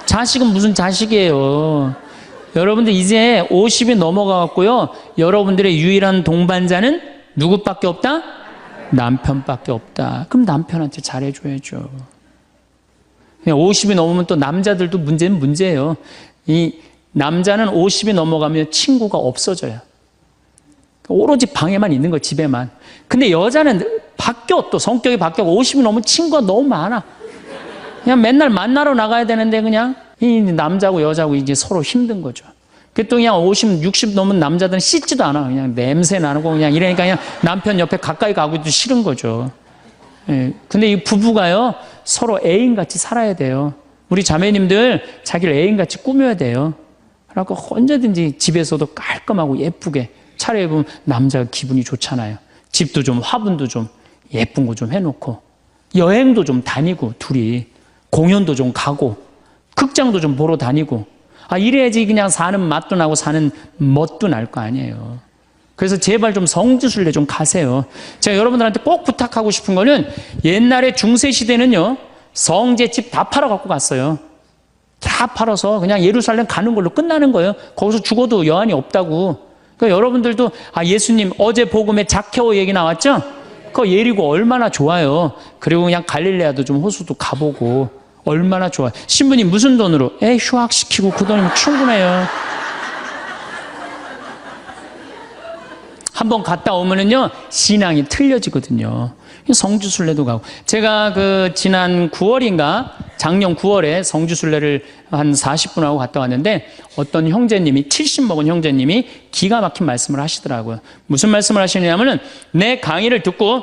자식은 무슨 자식이에요. 여러분들 이제 50이 넘어가갖고요. 여러분들의 유일한 동반자는 누구밖에 없다? 남편밖에 없다. 그럼 남편한테 잘해줘야죠. 50이 넘으면 또 남자들도 문제는 문제예요. 이 남자는 50이 넘어가면 친구가 없어져요. 오로지 방에만 있는 거 집에만. 근데 여자는 바뀌어 또 성격이 바뀌고 50이 넘으면 친구가 너무 많아. 그냥 맨날 만나러 나가야 되는데 그냥 이 남자고 여자고 이제 서로 힘든 거죠. 그 또 그냥 50, 60 넘은 남자들은 씻지도 않아. 그냥 냄새 나고 그냥 이러니까 그냥 남편 옆에 가까이 가기도 싫은 거죠. 예. 근데 이 부부가요 서로 애인같이 살아야 돼요. 우리 자매님들 자기를 애인같이 꾸며야 돼요. 그러니까 언제든지 집에서도 깔끔하고 예쁘게 차려입으면 남자가 기분이 좋잖아요. 집도 좀 화분도 좀 예쁜 거 좀 해놓고 여행도 좀 다니고 둘이 공연도 좀 가고 극장도 좀 보러 다니고 이래야지 그냥 사는 맛도 나고 사는 멋도 날 거 아니에요. 그래서 제발 좀 성지순례 좀 가세요. 제가 여러분들한테 꼭 부탁하고 싶은 거는 옛날에 중세시대는요 성제집 다 팔아갖고 갔어요. 다 팔아서 그냥 예루살렘 가는 걸로 끝나는 거예요. 거기서 죽어도 여한이 없다고. 그러니까 여러분들도 예수님 어제 복음에 자케오 얘기 나왔죠? 그 예리고 얼마나 좋아요. 그리고 그냥 갈릴레아도 좀 호수도 가보고 얼마나 좋아요. 신부님 무슨 돈으로? 애 휴학시키고 그 돈이면 충분해요. 한번 갔다 오면은요, 신앙이 틀려지거든요. 성주순례도 가고. 제가 지난 9월인가, 작년 9월에 성주순례를 한 40분 하고 갔다 왔는데, 어떤 형제님이, 70 먹은 형제님이 기가 막힌 말씀을 하시더라고요. 무슨 말씀을 하시냐면은, 내 강의를 듣고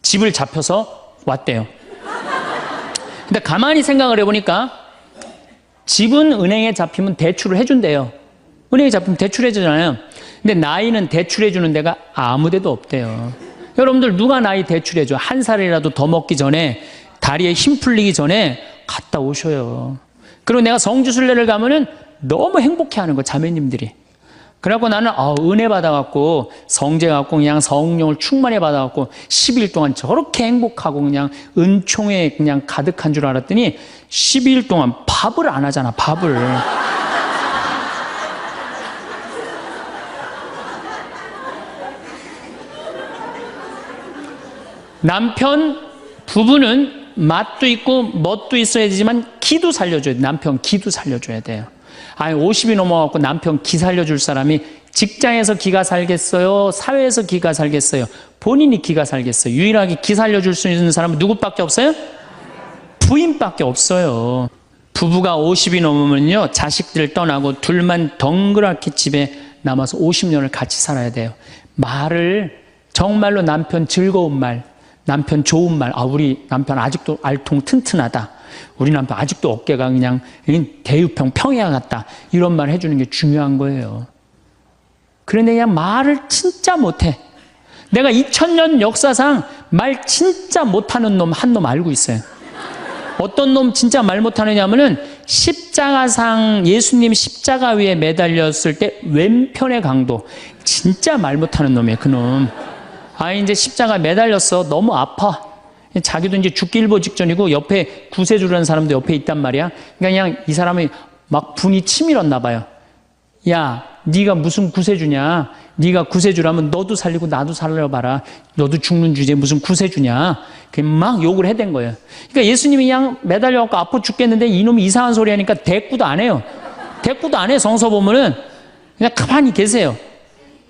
집을 잡혀서 왔대요. 근데 가만히 생각을 해보니까, 집은 은행에 잡히면 대출을 해준대요. 은행에 잡히면 대출해주잖아요. 근데 나이는 대출해주는 데가 아무 데도 없대요. 여러분들 누가 나이 대출해줘? 한 살이라도 더 먹기 전에, 다리에 힘 풀리기 전에 갔다 오셔요. 그리고 내가 성주순례를 가면은 너무 행복해하는 거, 자매님들이. 그래갖고 나는 은혜 받아갖고 성제 갖고 그냥 성령을 충만히 받아갖고 10일 동안 저렇게 행복하고 그냥 은총에 그냥 가득한 줄 알았더니 12일 동안 밥을 안 하잖아, 밥을. 남편, 부부는 맛도 있고 멋도 있어야 되지만 기도 살려줘야 돼. 남편 기도 살려줘야 돼요. 아니 50이 넘어갖고 남편 기 살려줄 사람이 직장에서 기가 살겠어요? 사회에서 기가 살겠어요? 본인이 기가 살겠어요? 유일하게 기 살려줄 수 있는 사람은 누구밖에 없어요? 부인밖에 없어요. 부부가 50이 넘으면요, 자식들 떠나고 둘만 덩그랗게 집에 남아서 50년을 같이 살아야 돼요. 말을 정말로 남편 즐거운 말, 남편 좋은 말, 우리 남편 아직도 알통 튼튼하다, 우리 남편 아직도 어깨가 그냥 대유평 평야 같다, 이런 말 해주는 게 중요한 거예요. 그런데 그냥 말을 진짜 못해. 내가 2000년 역사상 말 진짜 못하는 놈 한 놈 알고 있어요. 어떤 놈 진짜 말 못하느냐면은 십자가상, 예수님 십자가 위에 매달렸을 때 왼편의 강도, 진짜 말 못하는 놈이에요, 그놈. 이제 십자가 매달렸어. 너무 아파. 자기도 이제 죽기 일보 직전이고 옆에 구세주라는 사람도 옆에 있단 말이야. 그러니까 그냥 이 사람이 막 분이 치밀었나 봐요. 야, 네가 무슨 구세주냐? 네가 구세주라면 너도 살리고 나도 살려봐라. 너도 죽는 주제에 무슨 구세주냐? 그냥 막 욕을 해댄 거예요. 그러니까 예수님이 그냥 매달려갖고 아파 죽겠는데 이놈이 이상한 소리 하니까 대꾸도 안 해요. 대꾸도 안 해. 성서 보면은 그냥 가만히 계세요.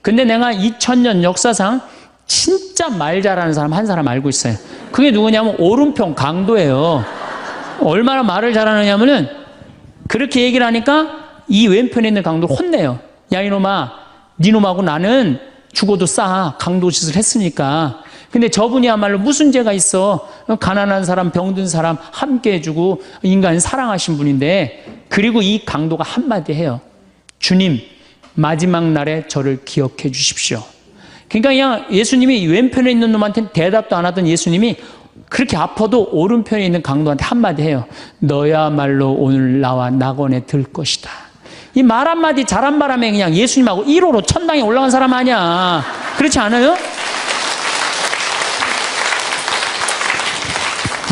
근데 내가 2000년 역사상 진짜 말 잘하는 사람 한 사람 알고 있어요. 그게 누구냐면 오른편 강도예요. 얼마나 말을 잘하느냐면은 그렇게 얘기를 하니까 이 왼편에 있는 강도를 혼내요. 야, 이놈아, 니놈하고 나는 죽어도 싸. 강도 짓을 했으니까. 근데 저분이야말로 무슨 죄가 있어? 가난한 사람, 병든 사람 함께 해주고 인간 사랑하신 분인데, 그리고 이 강도가 한마디 해요. 주님, 마지막 날에 저를 기억해 주십시오. 그러니까 그냥 예수님이 왼편에 있는 놈한테는 대답도 안 하던 예수님이 그렇게 아파도 오른편에 있는 강도한테 한마디 해요. 너야말로 오늘 나와 낙원에 들 것이다. 이 말 한마디 잘한 바람에 그냥 예수님하고 1호로 천당에 올라간 사람 아니야. 그렇지 않아요?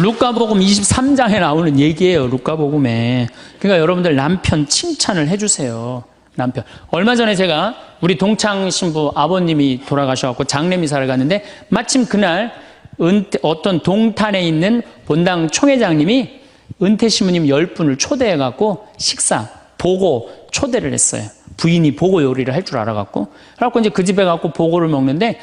루카복음 23장에 나오는 얘기예요. 루카복음에. 그러니까 여러분들 남편 칭찬을 해주세요. 남편. 얼마 전에 제가 우리 동창 신부 아버님이 돌아가셔갖고 장례미사를 갔는데 마침 그날 어떤 동탄에 있는 본당 총회장님이 은퇴 신부님 10분을 초대해갖고 식사, 보고 초대를 했어요. 부인이 보고 요리를 할 줄 알아갖고. 그래갖고 이제 그 집에 가고 보고를 먹는데,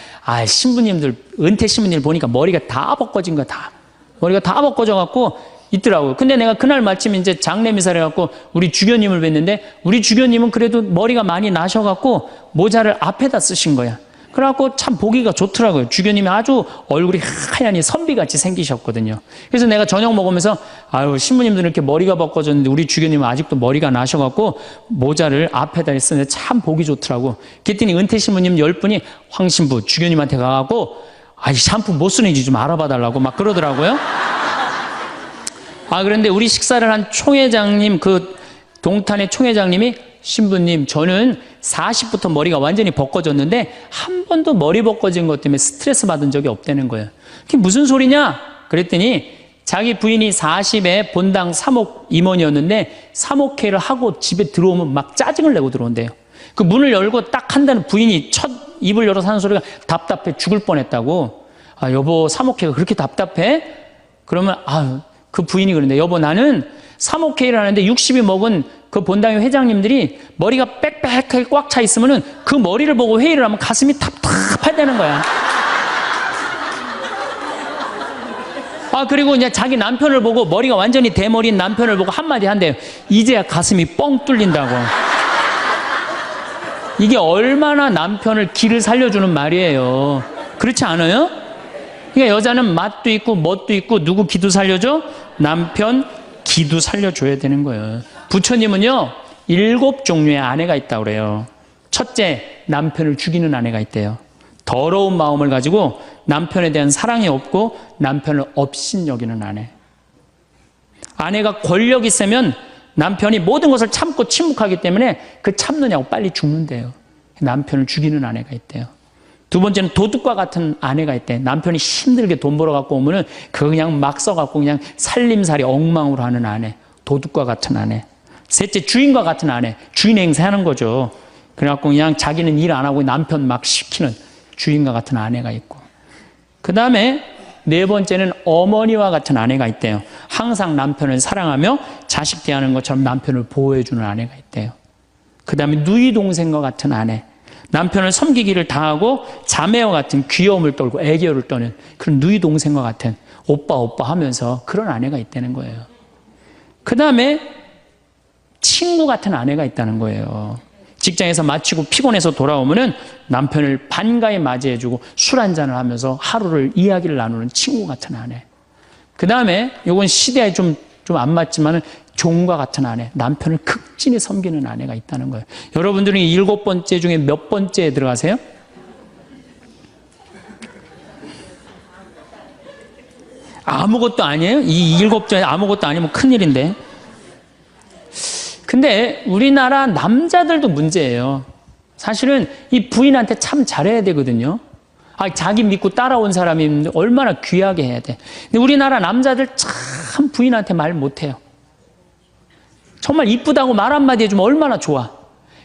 신부님들, 은퇴 신부님들 보니까 머리가 다 벗겨진 거야, 다. 머리가 다 벗겨져갖고 있더라고요. 근데 내가 그날 마침 이제 장례미사를 해갖고 우리 주교님을 뵀는데, 우리 주교님은 그래도 머리가 많이 나셔갖고 모자를 앞에다 쓰신 거야. 그래갖고 참 보기가 좋더라고요. 주교님이 아주 얼굴이 하얀이 선비같이 생기셨거든요. 그래서 내가 저녁 먹으면서 신부님들은 이렇게 머리가 벗겨졌는데 우리 주교님은 아직도 머리가 나셔갖고 모자를 앞에다 쓰는데 참 보기 좋더라고. 그랬더니 은퇴 신부님 10분이 황 신부 주교님한테 가갖고 샴푸 못 쓰는지 좀 알아봐 달라고 막 그러더라고요. 그런데 우리 식사를 한 총회장님, 그 동탄의 총회장님이 신부님, 저는 40부터 머리가 완전히 벗겨졌는데 한 번도 머리 벗겨진 것 때문에 스트레스 받은 적이 없다는 거예요. 그게 무슨 소리냐? 그랬더니 자기 부인이 40에 본당 사목 임원이었는데 사목회를 하고 집에 들어오면 막 짜증을 내고 들어온대요. 그 문을 열고 딱 한다는 부인이 첫 입을 열어서 하는 소리가 답답해 죽을 뻔했다고. 여보, 사목회가 그렇게 답답해? 그러면 그 부인이 그러는데, 여보, 나는 사목회의를 하는데 60이 먹은 그 본당의 회장님들이 머리가 빽빽하게 꽉 차 있으면은 그 머리를 보고 회의를 하면 가슴이 갚아야 되는 거야. 그리고 이제 자기 남편을 보고 머리가 완전히 대머리인 남편을 보고 한마디 한대요. 이제야 가슴이 뻥 뚫린다고. 이게 얼마나 남편을 기를 살려주는 말이에요. 그렇지 않아요? 그러니까 여자는 맛도 있고 멋도 있고 누구 기도 살려줘? 남편 기도 살려줘야 되는 거예요. 부처님은요 7종류의 아내가 있다고 그래요. 첫째, 남편을 죽이는 아내가 있대요. 더러운 마음을 가지고 남편에 대한 사랑이 없고 남편을 업신여기는 아내. 아내가 권력 있으면 남편이 모든 것을 참고 침묵하기 때문에 그 참느냐고 빨리 죽는데요. 남편을 죽이는 아내가 있대요. 두 번째는 도둑과 같은 아내가 있대. 남편이 힘들게 돈 벌어 갖고 오면은 그거 그냥 막 써갖고 그냥 살림살이 엉망으로 하는 아내. 도둑과 같은 아내. 셋째, 주인과 같은 아내. 주인 행세하는 거죠. 그래갖고 그냥 자기는 일 안 하고 남편 막 시키는 주인과 같은 아내가 있고. 그 다음에 네 번째는 어머니와 같은 아내가 있대요. 항상 남편을 사랑하며 자식 대하는 것처럼 남편을 보호해주는 아내가 있대요. 그 다음에 누이 동생과 같은 아내. 남편을 섬기기를 다하고 자매와 같은 귀여움을 떨고 애교를 떠는 그런 누이 동생과 같은 오빠 오빠 하면서 그런 아내가 있다는 거예요. 그 다음에 친구 같은 아내가 있다는 거예요. 직장에서 마치고 피곤해서 돌아오면은 남편을 반가이 맞이해주고 술 한잔을 하면서 하루를 이야기를 나누는 친구 같은 아내. 그 다음에 이건 시대에 좀 안 맞지만은 종과 같은 아내, 남편을 극진히 섬기는 아내가 있다는 거예요. 여러분들은 7번째 중에 몇 번째에 들어가세요? 아무것도 아니에요? 이 7번째 아무것도 아니면 큰일인데. 근데 우리나라 남자들도 문제예요. 사실은 이 부인한테 참 잘해야 되거든요. 자기 믿고 따라온 사람이 얼마나 귀하게 해야 돼. 근데 우리나라 남자들 참 부인한테 말 못해요. 정말 이쁘다고 말 한마디 해주면 얼마나 좋아.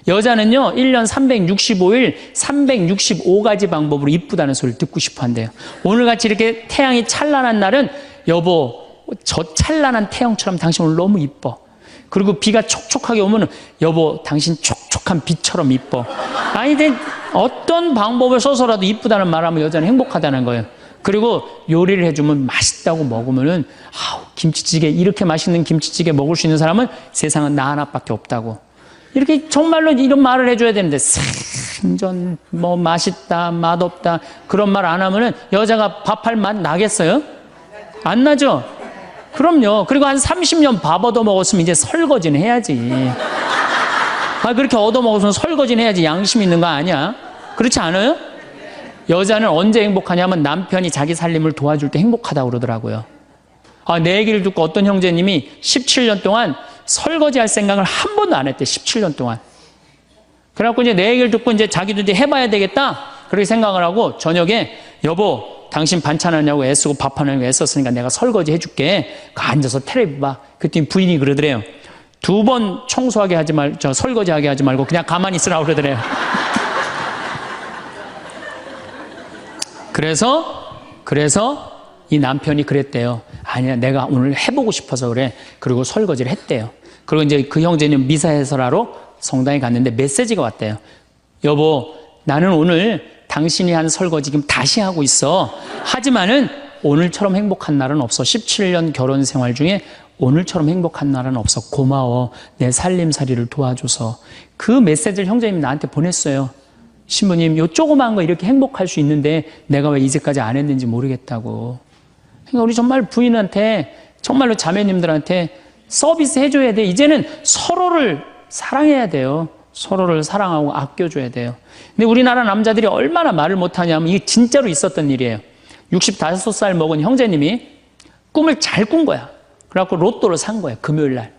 여자는요 1년 365일 365가지 방법으로 이쁘다는 소리를 듣고 싶어 한대요. 오늘같이 이렇게 태양이 찬란한 날은 여보 저 찬란한 태양처럼 당신 오늘 너무 이뻐. 그리고 비가 촉촉하게 오면 여보 당신 촉촉한 비처럼 이뻐. 어떤 방법을 써서라도 이쁘다는 말하면 여자는 행복하다는 거예요. 그리고 요리를 해주면 맛있다고 먹으면은 김치찌개 이렇게 맛있는 김치찌개 먹을 수 있는 사람은 세상은 나 하나밖에 없다고. 이렇게 정말로 이런 말을 해줘야 되는데 생전 뭐 맛있다 맛없다 그런 말 안 하면은 여자가 밥할 맛 나겠어요? 안 나죠? 그럼요. 그리고 한 30년 밥 얻어먹었으면 이제 설거지는 해야지. 그렇게 얻어먹었으면 설거지는 해야지. 양심 있는 거 아니야? 그렇지 않아요? 여자는 언제 행복하냐면 남편이 자기 살림을 도와줄 때 행복하다고 그러더라고요. 내 얘기를 듣고 어떤 형제님이 17년 동안 설거지 할 생각을 한 번도 안 했대. 17년 동안. 그래갖고 이제 내 얘기를 듣고 이제 자기도 이제 해봐야 되겠다. 그렇게 생각을 하고 저녁에 여보 당신 반찬하냐고 애쓰고 밥하냐고 애썼으니까 내가 설거지 해줄게. 앉아서 텔레비 봐. 그랬더니 부인이 그러더래요. 2번 청소하게 하지 설거지하게 하지 말고 그냥 가만히 있으라고 그러더래요. 그래서 이 남편이 그랬대요. 아니야, 내가 오늘 해보고 싶어서 그래. 그리고 설거지를 했대요. 그리고 이제 그 형제는 미사해설하러 성당에 갔는데 메시지가 왔대요. 여보, 나는 오늘 당신이 한 설거지 지금 다시 하고 있어. 하지만은 오늘처럼 행복한 날은 없어. 17년 결혼 생활 중에 오늘처럼 행복한 날은 없어. 고마워. 내 살림살이를 도와줘서. 그 메시지를 형제님이 나한테 보냈어요. 신부님, 요 조그만 거 이렇게 행복할 수 있는데 내가 왜 이제까지 안 했는지 모르겠다고. 그러니까 우리 정말 부인한테, 정말로 자매님들한테 서비스 해줘야 돼. 이제는 서로를 사랑해야 돼요. 서로를 사랑하고 아껴줘야 돼요. 근데 우리나라 남자들이 얼마나 말을 못하냐면 이게 진짜로 있었던 일이에요. 65살 먹은 형제님이 꿈을 잘 꾼 거야. 그래갖고 로또를 산 거야, 금요일 날.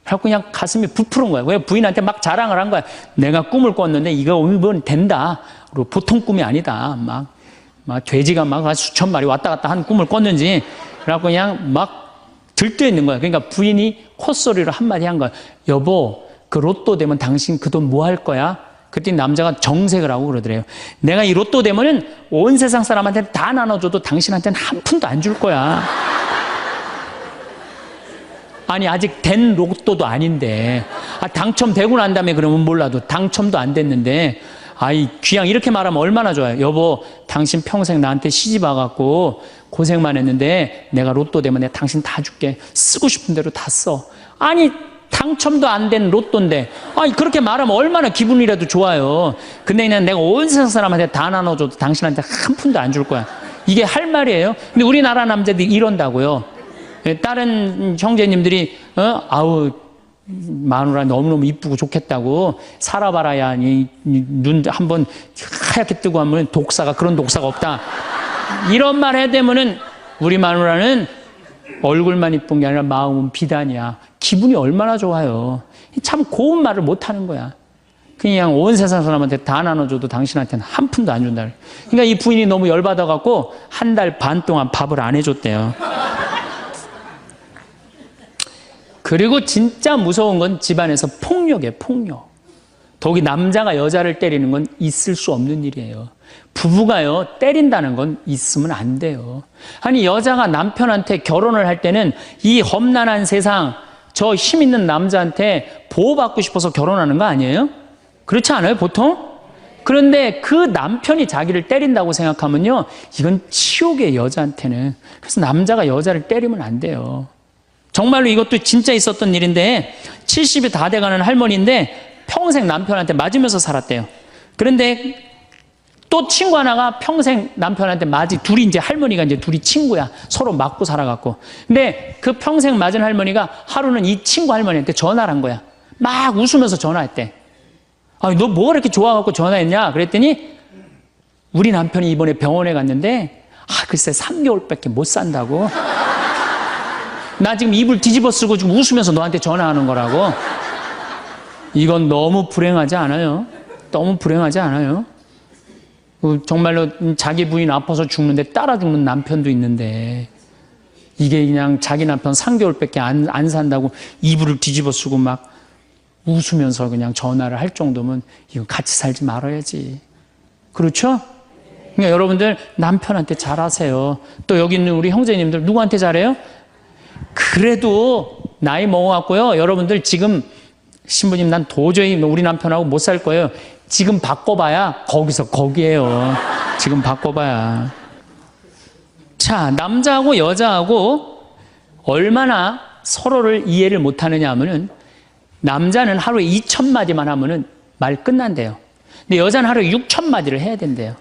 그래갖고 그냥 가슴이 부풀은 거야. 왜 부인한테 막 자랑을 한 거야. 내가 꿈을 꿨는데 이거 오늘 된다. 그리고 보통 꿈이 아니다. 막 돼지가 막 수천 마리 왔다 갔다 한 꿈을 꿨는지. 그래갖고 그냥 막 들떠 있는 거야. 그러니까 부인이 콧소리로 한마디 한 거야. 여보, 그 로또 되면 당신 그 돈 뭐 할 거야? 그때 남자가 정색을 하고 그러더래요. 내가 이 로또 되면은 온 세상 사람한테 다 나눠줘도 당신한테는 한 푼도 안 줄 거야. 아니 아직 된 로또도 아닌데 당첨되고 난 다음에 그러면 몰라도 당첨도 안 됐는데 아이, 귀양 이렇게 말하면 얼마나 좋아요. 여보, 당신 평생 나한테 시집 와갖고 고생만 했는데 내가 로또 되면 내가 당신 다 줄게. 쓰고 싶은 대로 다 써. 아니, 당첨도 안 된 로또인데, 아니, 그렇게 말하면 얼마나 기분이라도 좋아요. 근데 그냥 내가 온 세상 사람한테 다 나눠줘도 당신한테 한 푼도 안 줄 거야. 이게 할 말이에요. 근데 우리나라 남자들이 이런다고요. 다른 형제님들이, 아우, 마누라 너무너무 이쁘고 좋겠다고 살아봐라야 눈 한번 하얗게 뜨고 하면 독사가 그런 독사가 없다. 이런 말 해야 되면은 우리 마누라는 얼굴만 이쁜 게 아니라 마음은 비단이야. 기분이 얼마나 좋아요. 참 고운 말을 못 하는 거야. 그냥 온 세상 사람한테 다 나눠줘도 당신한테는 한 푼도 안 준다. 그러니까 이 부인이 너무 열받아갖고 한 달 반 동안 밥을 안 해줬대요. 그리고 진짜 무서운 건 집안에서 폭력이에요, 폭력. 더욱이 남자가 여자를 때리는 건 있을 수 없는 일이에요. 부부가요, 때린다는 건 있으면 안 돼요. 아니, 여자가 남편한테 결혼을 할 때는 이 험난한 세상, 저 힘 있는 남자한테 보호받고 싶어서 결혼하는 거 아니에요? 그렇지 않아요, 보통? 그런데 그 남편이 자기를 때린다고 생각하면요, 이건 치욕이에요, 여자한테는. 그래서 남자가 여자를 때리면 안 돼요. 정말로 이것도 진짜 있었던 일인데 70이 다 돼가는 할머니인데 평생 남편한테 맞으면서 살았대요. 그런데 또 친구 하나가 평생 남편한테 둘이 이제 할머니가 이제 둘이 친구야. 서로 맞고 살아갖고. 근데 그 평생 맞은 할머니가 하루는 이 친구 할머니한테 전화를 한 거야. 막 웃으면서 전화했대. 아, 너 뭐가 이렇게 좋아갖고 전화했냐? 그랬더니 우리 남편이 이번에 병원에 갔는데 글쎄 3개월밖에 못 산다고. 나 지금 입을 뒤집어 쓰고 지금 웃으면서 너한테 전화하는 거라고. 이건 너무 불행하지 않아요? 너무 불행하지 않아요? 정말로 자기 부인 아파서 죽는데 따라 죽는 남편도 있는데 이게 그냥 자기 남편 3개월밖에 안 산다고 이불을 뒤집어 쓰고 막 웃으면서 그냥 전화를 할 정도면 이거 같이 살지 말아야지. 그렇죠? 그러니까 여러분들 남편한테 잘하세요. 또 여기 있는 우리 형제님들 누구한테 잘해요? 그래도 나이 먹어갖고요. 여러분들 지금 신부님 난 도저히 우리 남편하고 못 살 거예요. 지금 바꿔봐야 거기서 거기에요. 지금 바꿔봐야. 자, 남자하고 여자하고 얼마나 서로를 이해를 못하느냐 하면은 남자는 하루에 2,000마디만 하면은 말 끝난대요. 근데 여자는 하루에 6,000마디를 해야 된대요.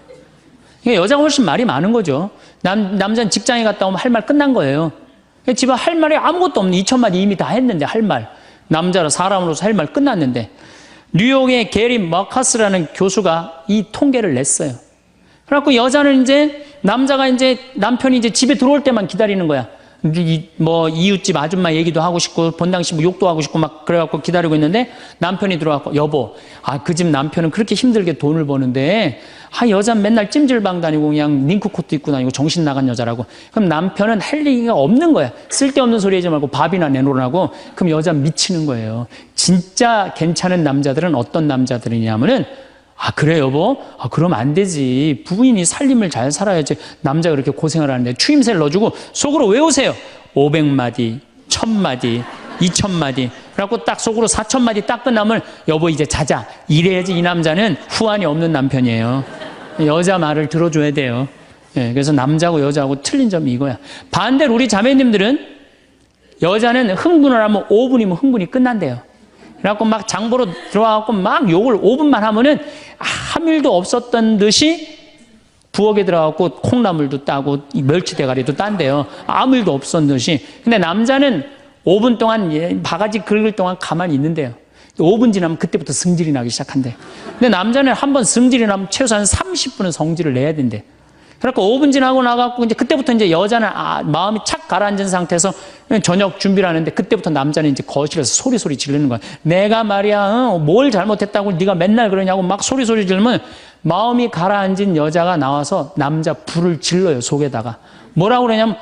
그러니까 여자가 훨씬 말이 많은 거죠. 남자는 직장에 갔다 오면 할 말 끝난 거예요. 집에 할 말이 아무것도 없는 2,000마디 이미 다 했는데 할 말. 남자로 사람으로서 할 말 끝났는데 뉴욕의 게리 머카스라는 교수가 이 통계를 냈어요. 그래갖고 여자는 이제 남자가 이제 남편이 이제 집에 들어올 때만 기다리는 거야. 뭐 이웃집 아줌마 얘기도 하고 싶고 본당시 뭐 욕도 하고 싶고 막 그래갖고 기다리고 있는데 남편이 들어와서 여보, 그 집 남편은 그렇게 힘들게 돈을 버는데 여자는 맨날 찜질방 다니고 그냥 링크코트 입고 다니고 정신 나간 여자라고. 그럼 남편은 할 얘기가 없는 거야. 쓸데없는 소리 하지 말고 밥이나 내놓으라고. 그럼 여자 미치는 거예요. 진짜 괜찮은 남자들은 어떤 남자들이냐면은 그래 여보? 그럼 안 되지. 부인이 살림을 잘 살아야지. 남자가 그렇게 고생을 하는데 추임새를 넣어주고 속으로 외우세요. 500마디, 1000마디, 2000마디. 그래갖고 딱 속으로 4000마디 딱 끝나면 여보 이제 자자. 이래야지 이 남자는 후환이 없는 남편이에요. 여자 말을 들어줘야 돼요. 그래서 남자하고 여자하고 틀린 점이 이거야. 반대로 우리 자매님들은 여자는 흥분을 하면 5분이면 흥분이 끝난대요. 그래갖고 막 장보러 들어와갖고 막 욕을 5분만 하면은 아무 일도 없었던 듯이 부엌에 들어가고 콩나물도 따고 멸치 대가리도 딴대요. 아무 일도 없었던 듯이. 근데 남자는 5분 동안 바가지 긁을 동안 가만히 있는데요. 5분 지나면 그때부터 승질이 나기 시작한대. 근데 남자는 한번 승질이 나면 최소한 30분은 성질을 내야 된대. 그래갖고 5분 지나고 나가고 이제 그때부터 이제 여자는 마음이 착 가라앉은 상태에서 저녁 준비를 하는데 그때부터 남자는 이제 거실에서 소리 지르는 거야. 내가 말이야 뭘 잘못했다고 네가 맨날 그러냐고 막 소리 지르면 마음이 가라앉은 여자가 나와서 남자 불을 질러요 속에다가. 뭐라고 그러냐면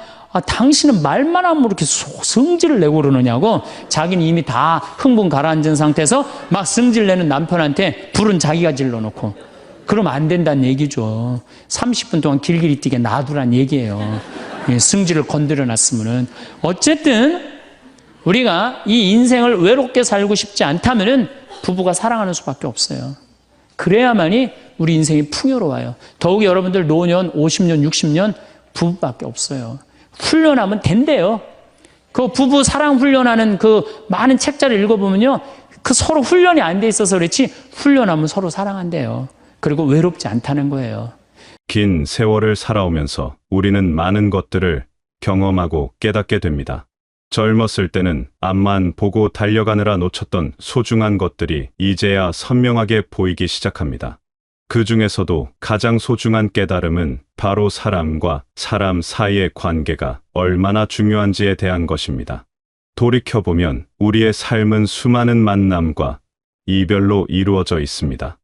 당신은 말만 하면 이렇게 성질을 내고 그러느냐고. 자기는 이미 다 흥분 가라앉은 상태에서 막 성질 내는 남편한테 불은 자기가 질러놓고. 그러면 안 된다는 얘기죠. 30분 동안 길길이 뛰게 놔두란 얘기예요. 승질을 건드려 놨으면은. 어쨌든 우리가 이 인생을 외롭게 살고 싶지 않다면은 부부가 사랑하는 수밖에 없어요. 그래야만이 우리 인생이 풍요로워요. 더욱이 여러분들 노년 50년, 60년 부부밖에 없어요. 훈련하면 된대요. 그 부부 사랑 훈련하는 그 많은 책자를 읽어보면요. 그 서로 훈련이 안 돼 있어서 그렇지 훈련하면 서로 사랑한대요. 그리고 외롭지 않다는 거예요. 긴 세월을 살아오면서 우리는 많은 것들을 경험하고 깨닫게 됩니다. 젊었을 때는 앞만 보고 달려가느라 놓쳤던 소중한 것들이 이제야 선명하게 보이기 시작합니다. 그 중에서도 가장 소중한 깨달음은 바로 사람과 사람 사이의 관계가 얼마나 중요한지에 대한 것입니다. 돌이켜보면 우리의 삶은 수많은 만남과 이별로 이루어져 있습니다.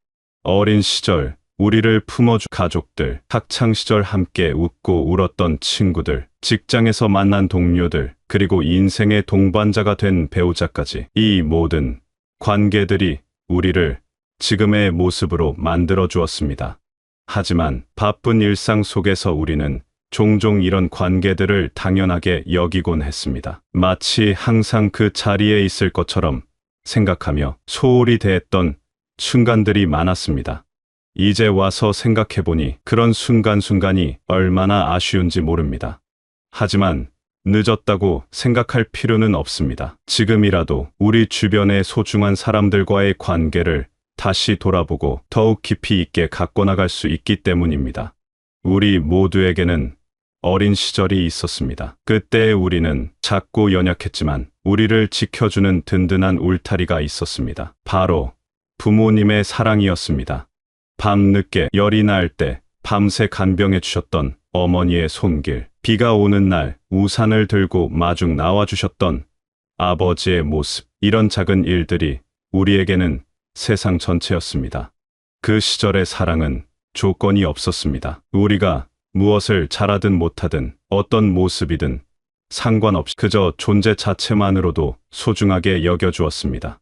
어린 시절 우리를 품어준 가족들, 학창시절 함께 웃고 울었던 친구들, 직장에서 만난 동료들, 그리고 인생의 동반자가 된 배우자까지 이 모든 관계들이 우리를 지금의 모습으로 만들어 주었습니다. 하지만 바쁜 일상 속에서 우리는 종종 이런 관계들을 당연하게 여기곤 했습니다. 마치 항상 그 자리에 있을 것처럼 생각하며 소홀히 대했던 순간들이 많았습니다. 이제 와서 생각해보니 그런 순간순간이 얼마나 아쉬운지 모릅니다. 하지만 늦었다고 생각할 필요는 없습니다. 지금이라도 우리 주변의 소중한 사람들과의 관계를 다시 돌아보고 더욱 깊이 있게 갖고 나갈 수 있기 때문입니다. 우리 모두에게는 어린 시절이 있었습니다. 그때 우리는 작고 연약했지만 우리를 지켜주는 든든한 울타리가 있었습니다. 바로 부모님의 사랑이었습니다. 밤늦게 열이 날 때 밤새 간병해 주셨던 어머니의 손길, 비가 오는 날 우산을 들고 마중 나와주셨던 아버지의 모습, 이런 작은 일들이 우리에게는 세상 전체였습니다. 그 시절의 사랑은 조건이 없었습니다. 우리가 무엇을 잘하든 못하든 어떤 모습이든 상관없이 그저 존재 자체만으로도 소중하게 여겨주었습니다.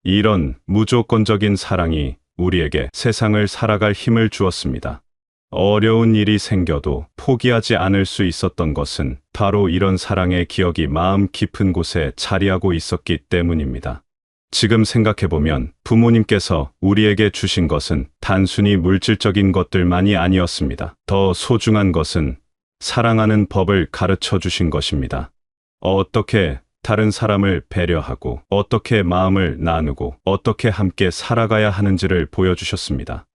이런 무조건적인 사랑이 우리에게 세상을 살아갈 힘을 주었습니다. 어려운 일이 생겨도 포기하지 않을 수 있었던 것은 바로 이런 사랑의 기억이 마음 깊은 곳에 자리하고 있었기 때문입니다. 지금 생각해보면 부모님께서 우리에게 주신 것은 단순히 물질적인 것들만이 아니었습니다. 더 소중한 것은 사랑하는 법을 가르쳐 주신 것입니다. 어떻게 다른 사람을 배려하고 어떻게 마음을 나누고 어떻게 함께 살아가야 하는지를 보여주셨습니다.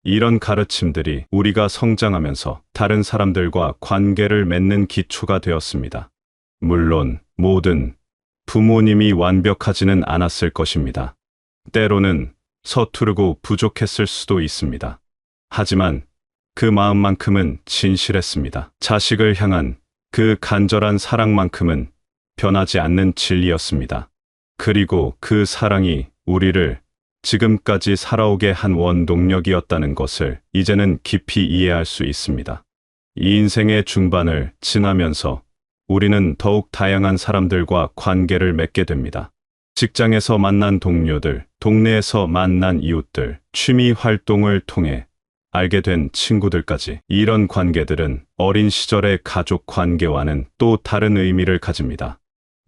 이런 가르침들이 우리가 성장하면서 다른 사람들과 관계를 맺는 기초가 되었습니다. 물론 모든 부모님이 완벽하지는 않았을 것입니다. 때로는 서투르고 부족했을 수도 있습니다. 하지만 그 마음만큼은 진실했습니다. 자식을 향한 그 간절한 사랑만큼은 변하지 않는 진리였습니다. 그리고 그 사랑이 우리를 지금까지 살아오게 한 원동력이었다는 것을 이제는 깊이 이해할 수 있습니다. 이 인생의 중반을 지나면서 우리는 더욱 다양한 사람들과 관계를 맺게 됩니다. 직장에서 만난 동료들, 동네에서 만난 이웃들, 취미 활동을 통해 알게 된 친구들까지, 이런 관계들은 어린 시절의 가족 관계와는 또 다른 의미를 가집니다.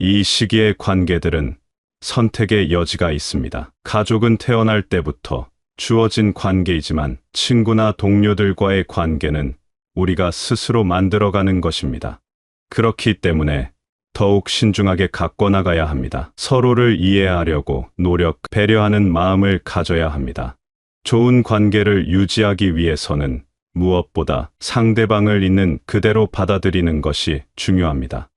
이 시기의 관계들은 선택의 여지가 있습니다. 가족은 태어날 때부터 주어진 관계이지만 친구나 동료들과의 관계는 우리가 스스로 만들어가는 것입니다. 그렇기 때문에 더욱 신중하게 갖고 나가야 합니다. 서로를 이해하려고 노력, 배려하는 마음을 가져야 합니다. 좋은 관계를 유지하기 위해서는 무엇보다 상대방을 있는 그대로 받아들이는 것이 중요합니다.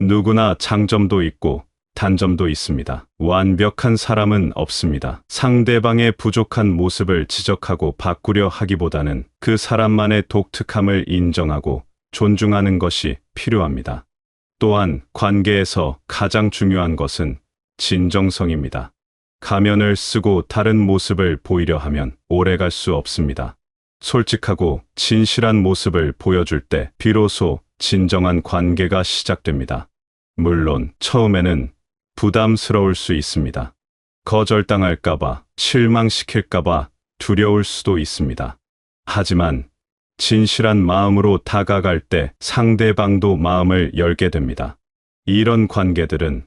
누구나 장점도 있고 단점도 있습니다. 완벽한 사람은 없습니다. 상대방의 부족한 모습을 지적하고 바꾸려 하기보다는 그 사람만의 독특함을 인정하고 존중하는 것이 필요합니다. 또한 관계에서 가장 중요한 것은 진정성입니다. 가면을 쓰고 다른 모습을 보이려 하면 오래갈 수 없습니다. 솔직하고 진실한 모습을 보여줄 때 비로소 진정한 관계가 시작됩니다. 물론 처음에는 부담스러울 수 있습니다. 거절당할까봐, 실망시킬까봐 두려울 수도 있습니다. 하지만 진실한 마음으로 다가갈 때 상대방도 마음을 열게 됩니다. 이런 관계들은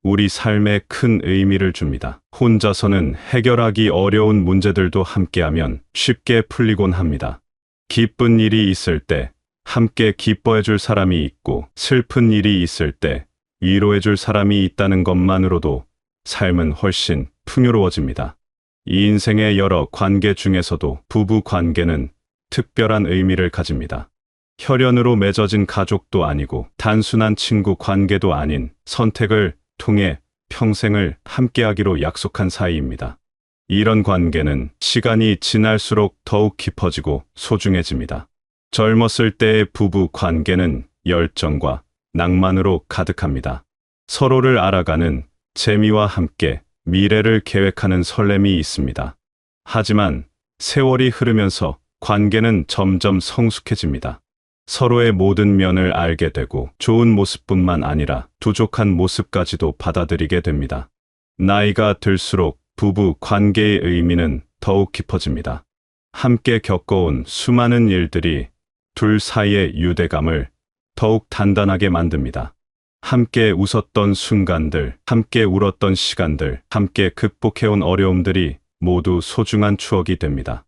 우리 삶에 큰 의미를 줍니다. 혼자서는 해결하기 어려운 문제들도 함께하면 쉽게 풀리곤 합니다. 기쁜 일이 있을 때 함께 기뻐해 줄 사람이 있고, 슬픈 일이 있을 때 위로해 줄 사람이 있다는 것만으로도 삶은 훨씬 풍요로워집니다. 이 인생의 여러 관계 중에서도 부부 관계는 특별한 의미를 가집니다. 혈연으로 맺어진 가족도 아니고 단순한 친구 관계도 아닌, 선택을 통해 평생을 함께하기로 약속한 사이입니다. 이런 관계는 시간이 지날수록 더욱 깊어지고 소중해집니다. 젊었을 때의 부부 관계는 열정과 낭만으로 가득합니다. 서로를 알아가는 재미와 함께 미래를 계획하는 설렘이 있습니다. 하지만 세월이 흐르면서 관계는 점점 성숙해집니다. 서로의 모든 면을 알게 되고, 좋은 모습뿐만 아니라 부족한 모습까지도 받아들이게 됩니다. 나이가 들수록 부부 관계의 의미는 더욱 깊어집니다. 함께 겪어온 수많은 일들이 둘 사이의 유대감을 더욱 단단하게 만듭니다. 함께 웃었던 순간들, 함께 울었던 시간들, 함께 극복해온 어려움들이 모두 소중한 추억이 됩니다.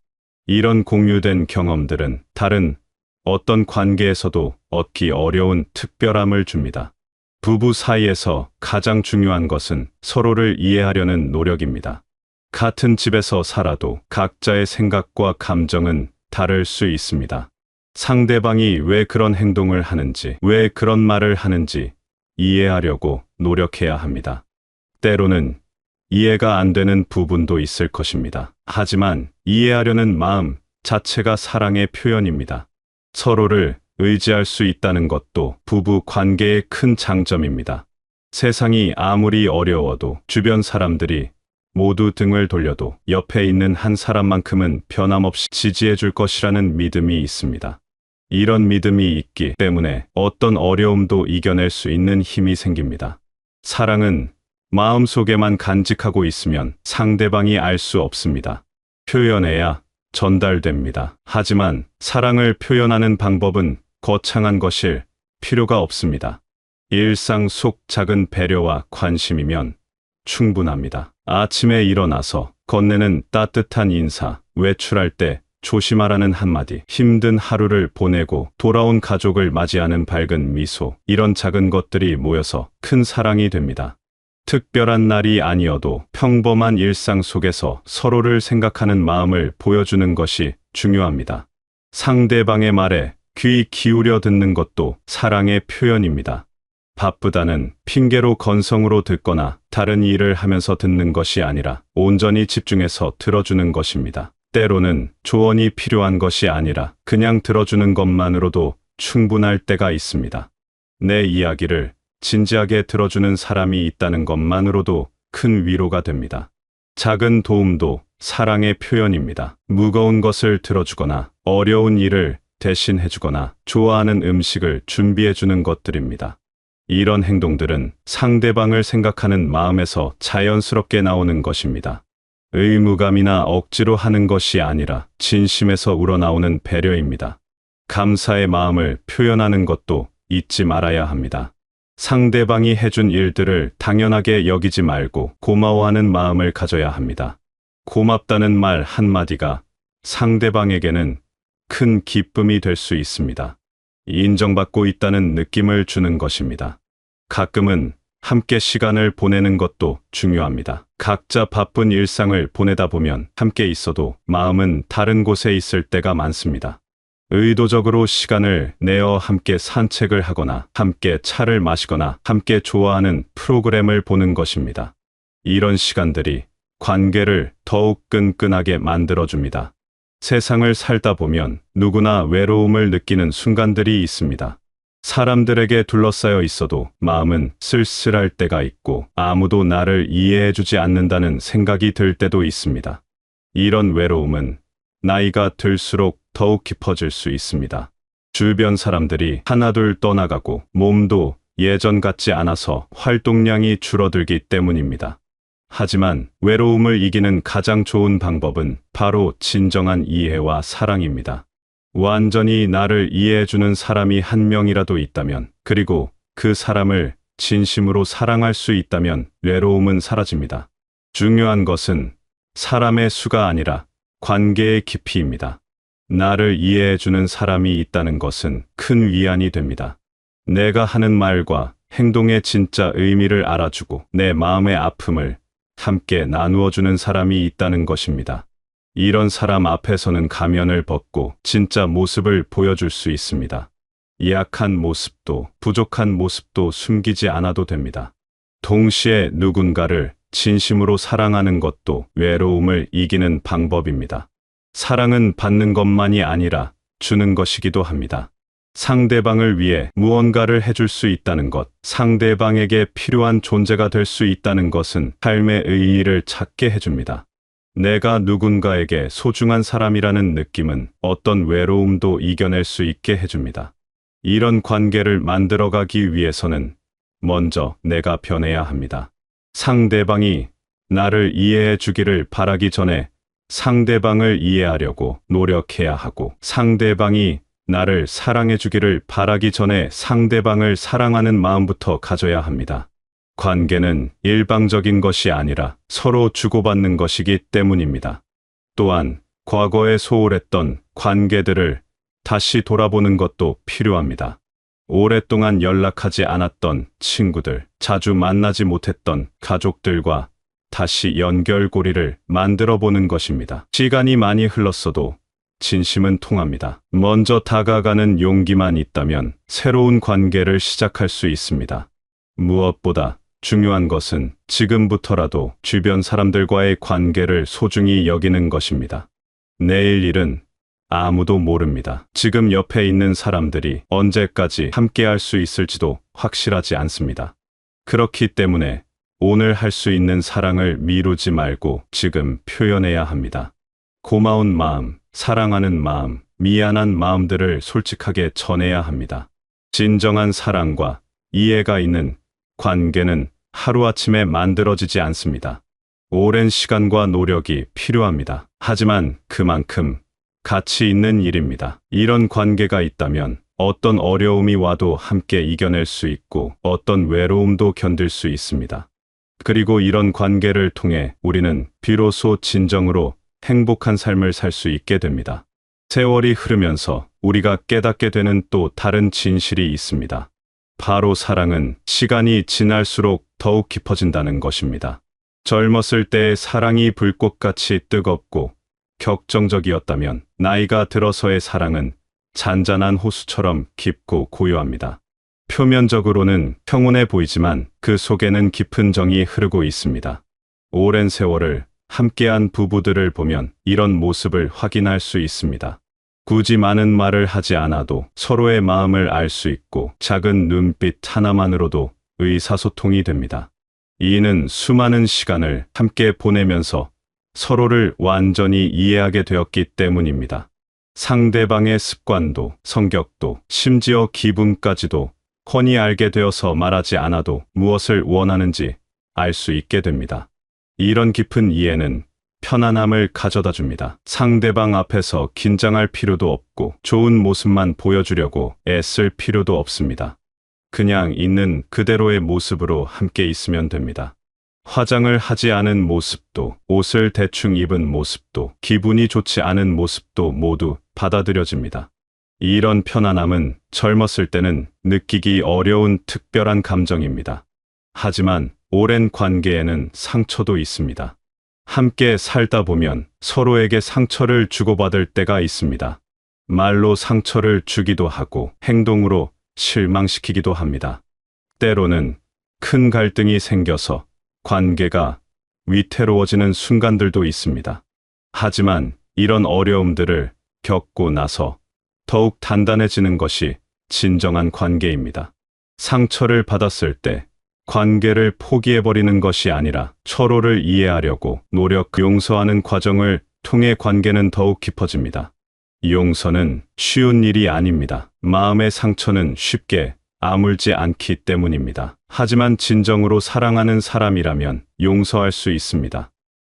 이런 공유된 경험들은 다른 어떤 관계에서도 얻기 어려운 특별함을 줍니다. 부부 사이에서 가장 중요한 것은 서로를 이해하려는 노력입니다. 같은 집에서 살아도 각자의 생각과 감정은 다를 수 있습니다. 상대방이 왜 그런 행동을 하는지, 왜 그런 말을 하는지 이해하려고 노력해야 합니다. 때로는 이해가 안 되는 부분도 있을 것입니다. 하지만 이해하려는 마음 자체가 사랑의 표현입니다. 서로를 의지할 수 있다는 것도 부부 관계의 큰 장점입니다. 세상이 아무리 어려워도, 주변 사람들이 모두 등을 돌려도 옆에 있는 한 사람만큼은 변함없이 지지해 줄 것이라는 믿음이 있습니다. 이런 믿음이 있기 때문에 어떤 어려움도 이겨낼 수 있는 힘이 생깁니다. 사랑은 마음속에만 간직하고 있으면 상대방이 알 수 없습니다. 표현해야 전달됩니다. 하지만 사랑을 표현하는 방법은 거창한 것일 필요가 없습니다. 일상 속 작은 배려와 관심이면 충분합니다. 아침에 일어나서 건네는 따뜻한 인사, 외출할 때 조심하라는 한마디, 힘든 하루를 보내고 돌아온 가족을 맞이하는 밝은 미소, 이런 작은 것들이 모여서 큰 사랑이 됩니다. 특별한 날이 아니어도 평범한 일상 속에서 서로를 생각하는 마음을 보여주는 것이 중요합니다. 상대방의 말에 귀 기울여 듣는 것도 사랑의 표현입니다. 바쁘다는 핑계로 건성으로 듣거나 다른 일을 하면서 듣는 것이 아니라 온전히 집중해서 들어주는 것입니다. 때로는 조언이 필요한 것이 아니라 그냥 들어주는 것만으로도 충분할 때가 있습니다. 내 이야기를 진지하게 들어주는 사람이 있다는 것만으로도 큰 위로가 됩니다. 작은 도움도 사랑의 표현입니다. 무거운 것을 들어주거나 어려운 일을 대신해주거나 좋아하는 음식을 준비해주는 것들입니다. 이런 행동들은 상대방을 생각하는 마음에서 자연스럽게 나오는 것입니다. 의무감이나 억지로 하는 것이 아니라 진심에서 우러나오는 배려입니다. 감사의 마음을 표현하는 것도 잊지 말아야 합니다. 상대방이 해준 일들을 당연하게 여기지 말고 고마워하는 마음을 가져야 합니다. 고맙다는 말 한마디가 상대방에게는 큰 기쁨이 될 수 있습니다. 인정받고 있다는 느낌을 주는 것입니다. 가끔은 함께 시간을 보내는 것도 중요합니다. 각자 바쁜 일상을 보내다 보면 함께 있어도 마음은 다른 곳에 있을 때가 많습니다. 의도적으로 시간을 내어 함께 산책을 하거나 함께 차를 마시거나 함께 좋아하는 프로그램을 보는 것입니다. 이런 시간들이 관계를 더욱 끈끈하게 만들어줍니다. 세상을 살다 보면 누구나 외로움을 느끼는 순간들이 있습니다. 사람들에게 둘러싸여 있어도 마음은 쓸쓸할 때가 있고 아무도 나를 이해해주지 않는다는 생각이 들 때도 있습니다. 이런 외로움은 나이가 들수록 더욱 깊어질 수 있습니다. 주변 사람들이 하나둘 떠나가고 몸도 예전 같지 않아서 활동량이 줄어들기 때문입니다. 하지만 외로움을 이기는 가장 좋은 방법은 바로 진정한 이해와 사랑입니다. 완전히 나를 이해해주는 사람이 한 명이라도 있다면, 그리고 그 사람을 진심으로 사랑할 수 있다면 외로움은 사라집니다. 중요한 것은 사람의 수가 아니라 관계의 깊이입니다. 나를 이해해주는 사람이 있다는 것은 큰 위안이 됩니다. 내가 하는 말과 행동의 진짜 의미를 알아주고 내 마음의 아픔을 함께 나누어주는 사람이 있다는 것입니다. 이런 사람 앞에서는 가면을 벗고 진짜 모습을 보여줄 수 있습니다. 약한 모습도 부족한 모습도 숨기지 않아도 됩니다. 동시에 누군가를 진심으로 사랑하는 것도 외로움을 이기는 방법입니다. 사랑은 받는 것만이 아니라 주는 것이기도 합니다. 상대방을 위해 무언가를 해줄 수 있다는 것, 상대방에게 필요한 존재가 될 수 있다는 것은 삶의 의의를 찾게 해줍니다. 내가 누군가에게 소중한 사람이라는 느낌은 어떤 외로움도 이겨낼 수 있게 해줍니다. 이런 관계를 만들어가기 위해서는 먼저 내가 변해야 합니다. 상대방이 나를 이해해 주기를 바라기 전에 상대방을 이해하려고 노력해야 하고, 상대방이 나를 사랑해 주기를 바라기 전에 상대방을 사랑하는 마음부터 가져야 합니다. 관계는 일방적인 것이 아니라 서로 주고받는 것이기 때문입니다. 또한 과거에 소홀했던 관계들을 다시 돌아보는 것도 필요합니다. 오랫동안 연락하지 않았던 친구들, 자주 만나지 못했던 가족들과 다시 연결고리를 만들어 보는 것입니다. 시간이 많이 흘렀어도 진심은 통합니다. 먼저 다가가는 용기만 있다면 새로운 관계를 시작할 수 있습니다. 무엇보다 중요한 것은 지금부터라도 주변 사람들과의 관계를 소중히 여기는 것입니다. 내일 일은 아무도 모릅니다. 지금 옆에 있는 사람들이 언제까지 함께할 수 있을지도 확실하지 않습니다. 그렇기 때문에 오늘 할 수 있는 사랑을 미루지 말고 지금 표현해야 합니다. 고마운 마음, 사랑하는 마음, 미안한 마음들을 솔직하게 전해야 합니다. 진정한 사랑과 이해가 있는 관계는 하루아침에 만들어지지 않습니다. 오랜 시간과 노력이 필요합니다. 하지만 그만큼 가치 있는 일입니다. 이런 관계가 있다면 어떤 어려움이 와도 함께 이겨낼 수 있고 어떤 외로움도 견딜 수 있습니다. 그리고 이런 관계를 통해 우리는 비로소 진정으로 행복한 삶을 살 수 있게 됩니다. 세월이 흐르면서 우리가 깨닫게 되는 또 다른 진실이 있습니다. 바로 사랑은 시간이 지날수록 더욱 깊어진다는 것입니다. 젊었을 때의 사랑이 불꽃같이 뜨겁고 격정적이었다면 나이가 들어서의 사랑은 잔잔한 호수처럼 깊고 고요합니다. 표면적으로는 평온해 보이지만 그 속에는 깊은 정이 흐르고 있습니다. 오랜 세월을 함께한 부부들을 보면 이런 모습을 확인할 수 있습니다. 굳이 많은 말을 하지 않아도 서로의 마음을 알 수 있고 작은 눈빛 하나만으로도 의사소통이 됩니다. 이는 수많은 시간을 함께 보내면서 서로를 완전히 이해하게 되었기 때문입니다. 상대방의 습관도, 성격도, 심지어 기분까지도 훤히 알게 되어서 말하지 않아도 무엇을 원하는지 알 수 있게 됩니다. 이런 깊은 이해는 편안함을 가져다 줍니다. 상대방 앞에서 긴장할 필요도 없고 좋은 모습만 보여주려고 애쓸 필요도 없습니다. 그냥 있는 그대로의 모습으로 함께 있으면 됩니다. 화장을 하지 않은 모습도, 옷을 대충 입은 모습도, 기분이 좋지 않은 모습도 모두 받아들여집니다. 이런 편안함은 젊었을 때는 느끼기 어려운 특별한 감정입니다. 하지만 오랜 관계에는 상처도 있습니다. 함께 살다 보면 서로에게 상처를 주고받을 때가 있습니다. 말로 상처를 주기도 하고 행동으로 실망시키기도 합니다. 때로는 큰 갈등이 생겨서 관계가 위태로워지는 순간들도 있습니다. 하지만 이런 어려움들을 겪고 나서 더욱 단단해지는 것이 진정한 관계입니다. 상처를 받았을 때 관계를 포기해버리는 것이 아니라 서로를 이해하려고 용서하는 과정을 통해 관계는 더욱 깊어집니다. 용서는 쉬운 일이 아닙니다. 마음의 상처는 쉽게 아물지 않기 때문입니다. 하지만 진정으로 사랑하는 사람이라면 용서할 수 있습니다.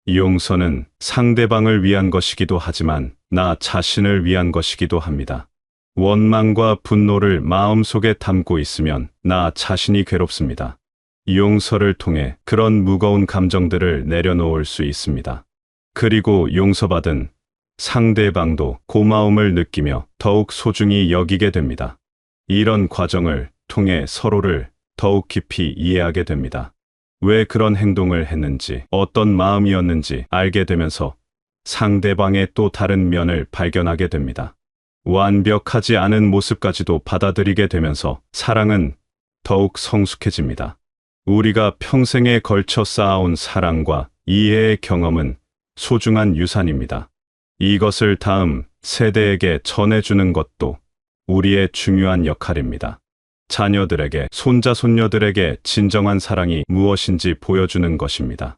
용서는 상대방을 위한 것이기도 하지만 나 자신을 위한 것이기도 합니다. 원망과 분노를 마음속에 담고 있으면 나 자신이 괴롭습니다. 용서를 통해 그런 무거운 감정들을 내려놓을 수 있습니다. 그리고 용서받은 상대방도 고마움을 느끼며 더욱 소중히 여기게 됩니다. 이런 과정을 통해 서로를 더욱 깊이 이해하게 됩니다. 왜 그런 행동을 했는지, 어떤 마음이었는지 알게 되면서 상대방의 또 다른 면을 발견하게 됩니다. 완벽하지 않은 모습까지도 받아들이게 되면서 사랑은 더욱 성숙해집니다. 우리가 평생에 걸쳐 쌓아온 사랑과 이해의 경험은 소중한 유산입니다. 이것을 다음 세대에게 전해주는 것도 우리의 중요한 역할입니다. 자녀들에게, 손자, 손녀들에게 진정한 사랑이 무엇인지 보여주는 것입니다.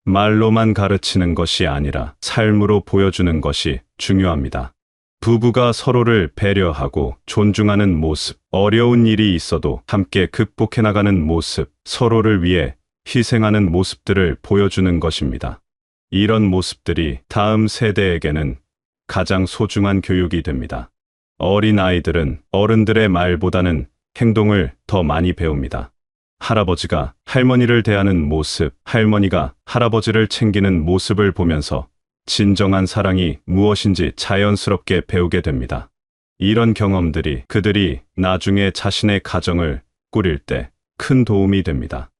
말로만 가르치는 것이 아니라 삶으로 보여주는 것이 중요합니다. 부부가 서로를 배려하고 존중하는 모습, 어려운 일이 있어도 함께 극복해 나가는 모습, 서로를 위해 희생하는 모습들을 보여주는 것입니다. 이런 모습들이 다음 세대에게는 가장 소중한 교육이 됩니다. 어린 아이들은 어른들의 말보다는 행동을 더 많이 배웁니다. 할아버지가 할머니를 대하는 모습, 할머니가 할아버지를 챙기는 모습을 보면서 진정한 사랑이 무엇인지 자연스럽게 배우게 됩니다. 이런 경험들이 그들이 나중에 자신의 가정을 꾸릴 때 큰 도움이 됩니다.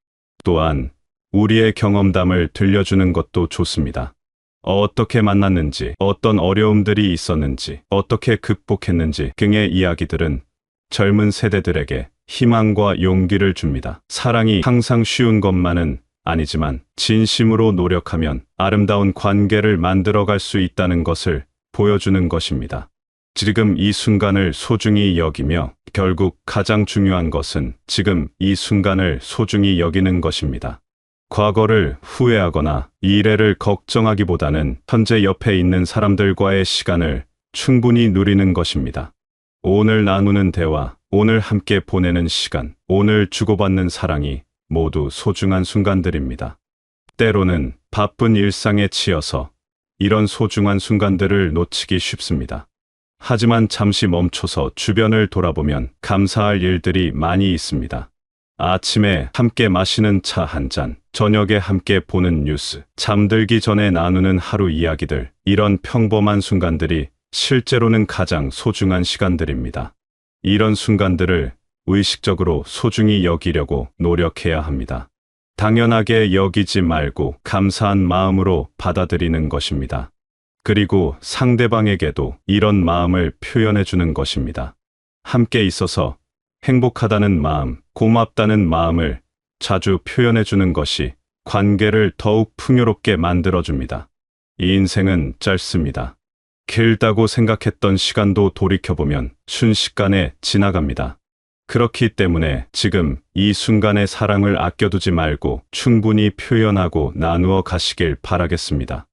또한 우리의 경험담을 들려주는 것도 좋습니다. 어떻게 만났는지, 어떤 어려움들이 있었는지, 어떻게 극복했는지 등의 이야기들은 젊은 세대들에게 희망과 용기를 줍니다. 사랑이 항상 쉬운 것만은 아니지만 진심으로 노력하면 아름다운 관계를 만들어갈 수 있다는 것을 보여주는 것입니다. 지금 이 순간을 소중히 여기며 결국 가장 중요한 것은 지금 이 순간을 소중히 여기는 것입니다. 과거를 후회하거나 미래를 걱정하기보다는 현재 옆에 있는 사람들과의 시간을 충분히 누리는 것입니다. 오늘 나누는 대화, 오늘 함께 보내는 시간, 오늘 주고받는 사랑이 모두 소중한 순간들입니다. 때로는 바쁜 일상에 치여서 이런 소중한 순간들을 놓치기 쉽습니다. 하지만 잠시 멈춰서 주변을 돌아보면 감사할 일들이 많이 있습니다. 아침에 함께 마시는 차 한 잔, 저녁에 함께 보는 뉴스, 잠들기 전에 나누는 하루 이야기들, 이런 평범한 순간들이 실제로는 가장 소중한 시간들입니다. 이런 순간들을 의식적으로 소중히 여기려고 노력해야 합니다. 당연하게 여기지 말고 감사한 마음으로 받아들이는 것입니다. 그리고 상대방에게도 이런 마음을 표현해 주는 것입니다. 함께 있어서 행복하다는 마음, 고맙다는 마음을 자주 표현해 주는 것이 관계를 더욱 풍요롭게 만들어 줍니다. 이 인생은 짧습니다. 길다고 생각했던 시간도 돌이켜보면 순식간에 지나갑니다. 그렇기 때문에 지금 이 순간의 사랑을 아껴두지 말고 충분히 표현하고 나누어 가시길 바라겠습니다.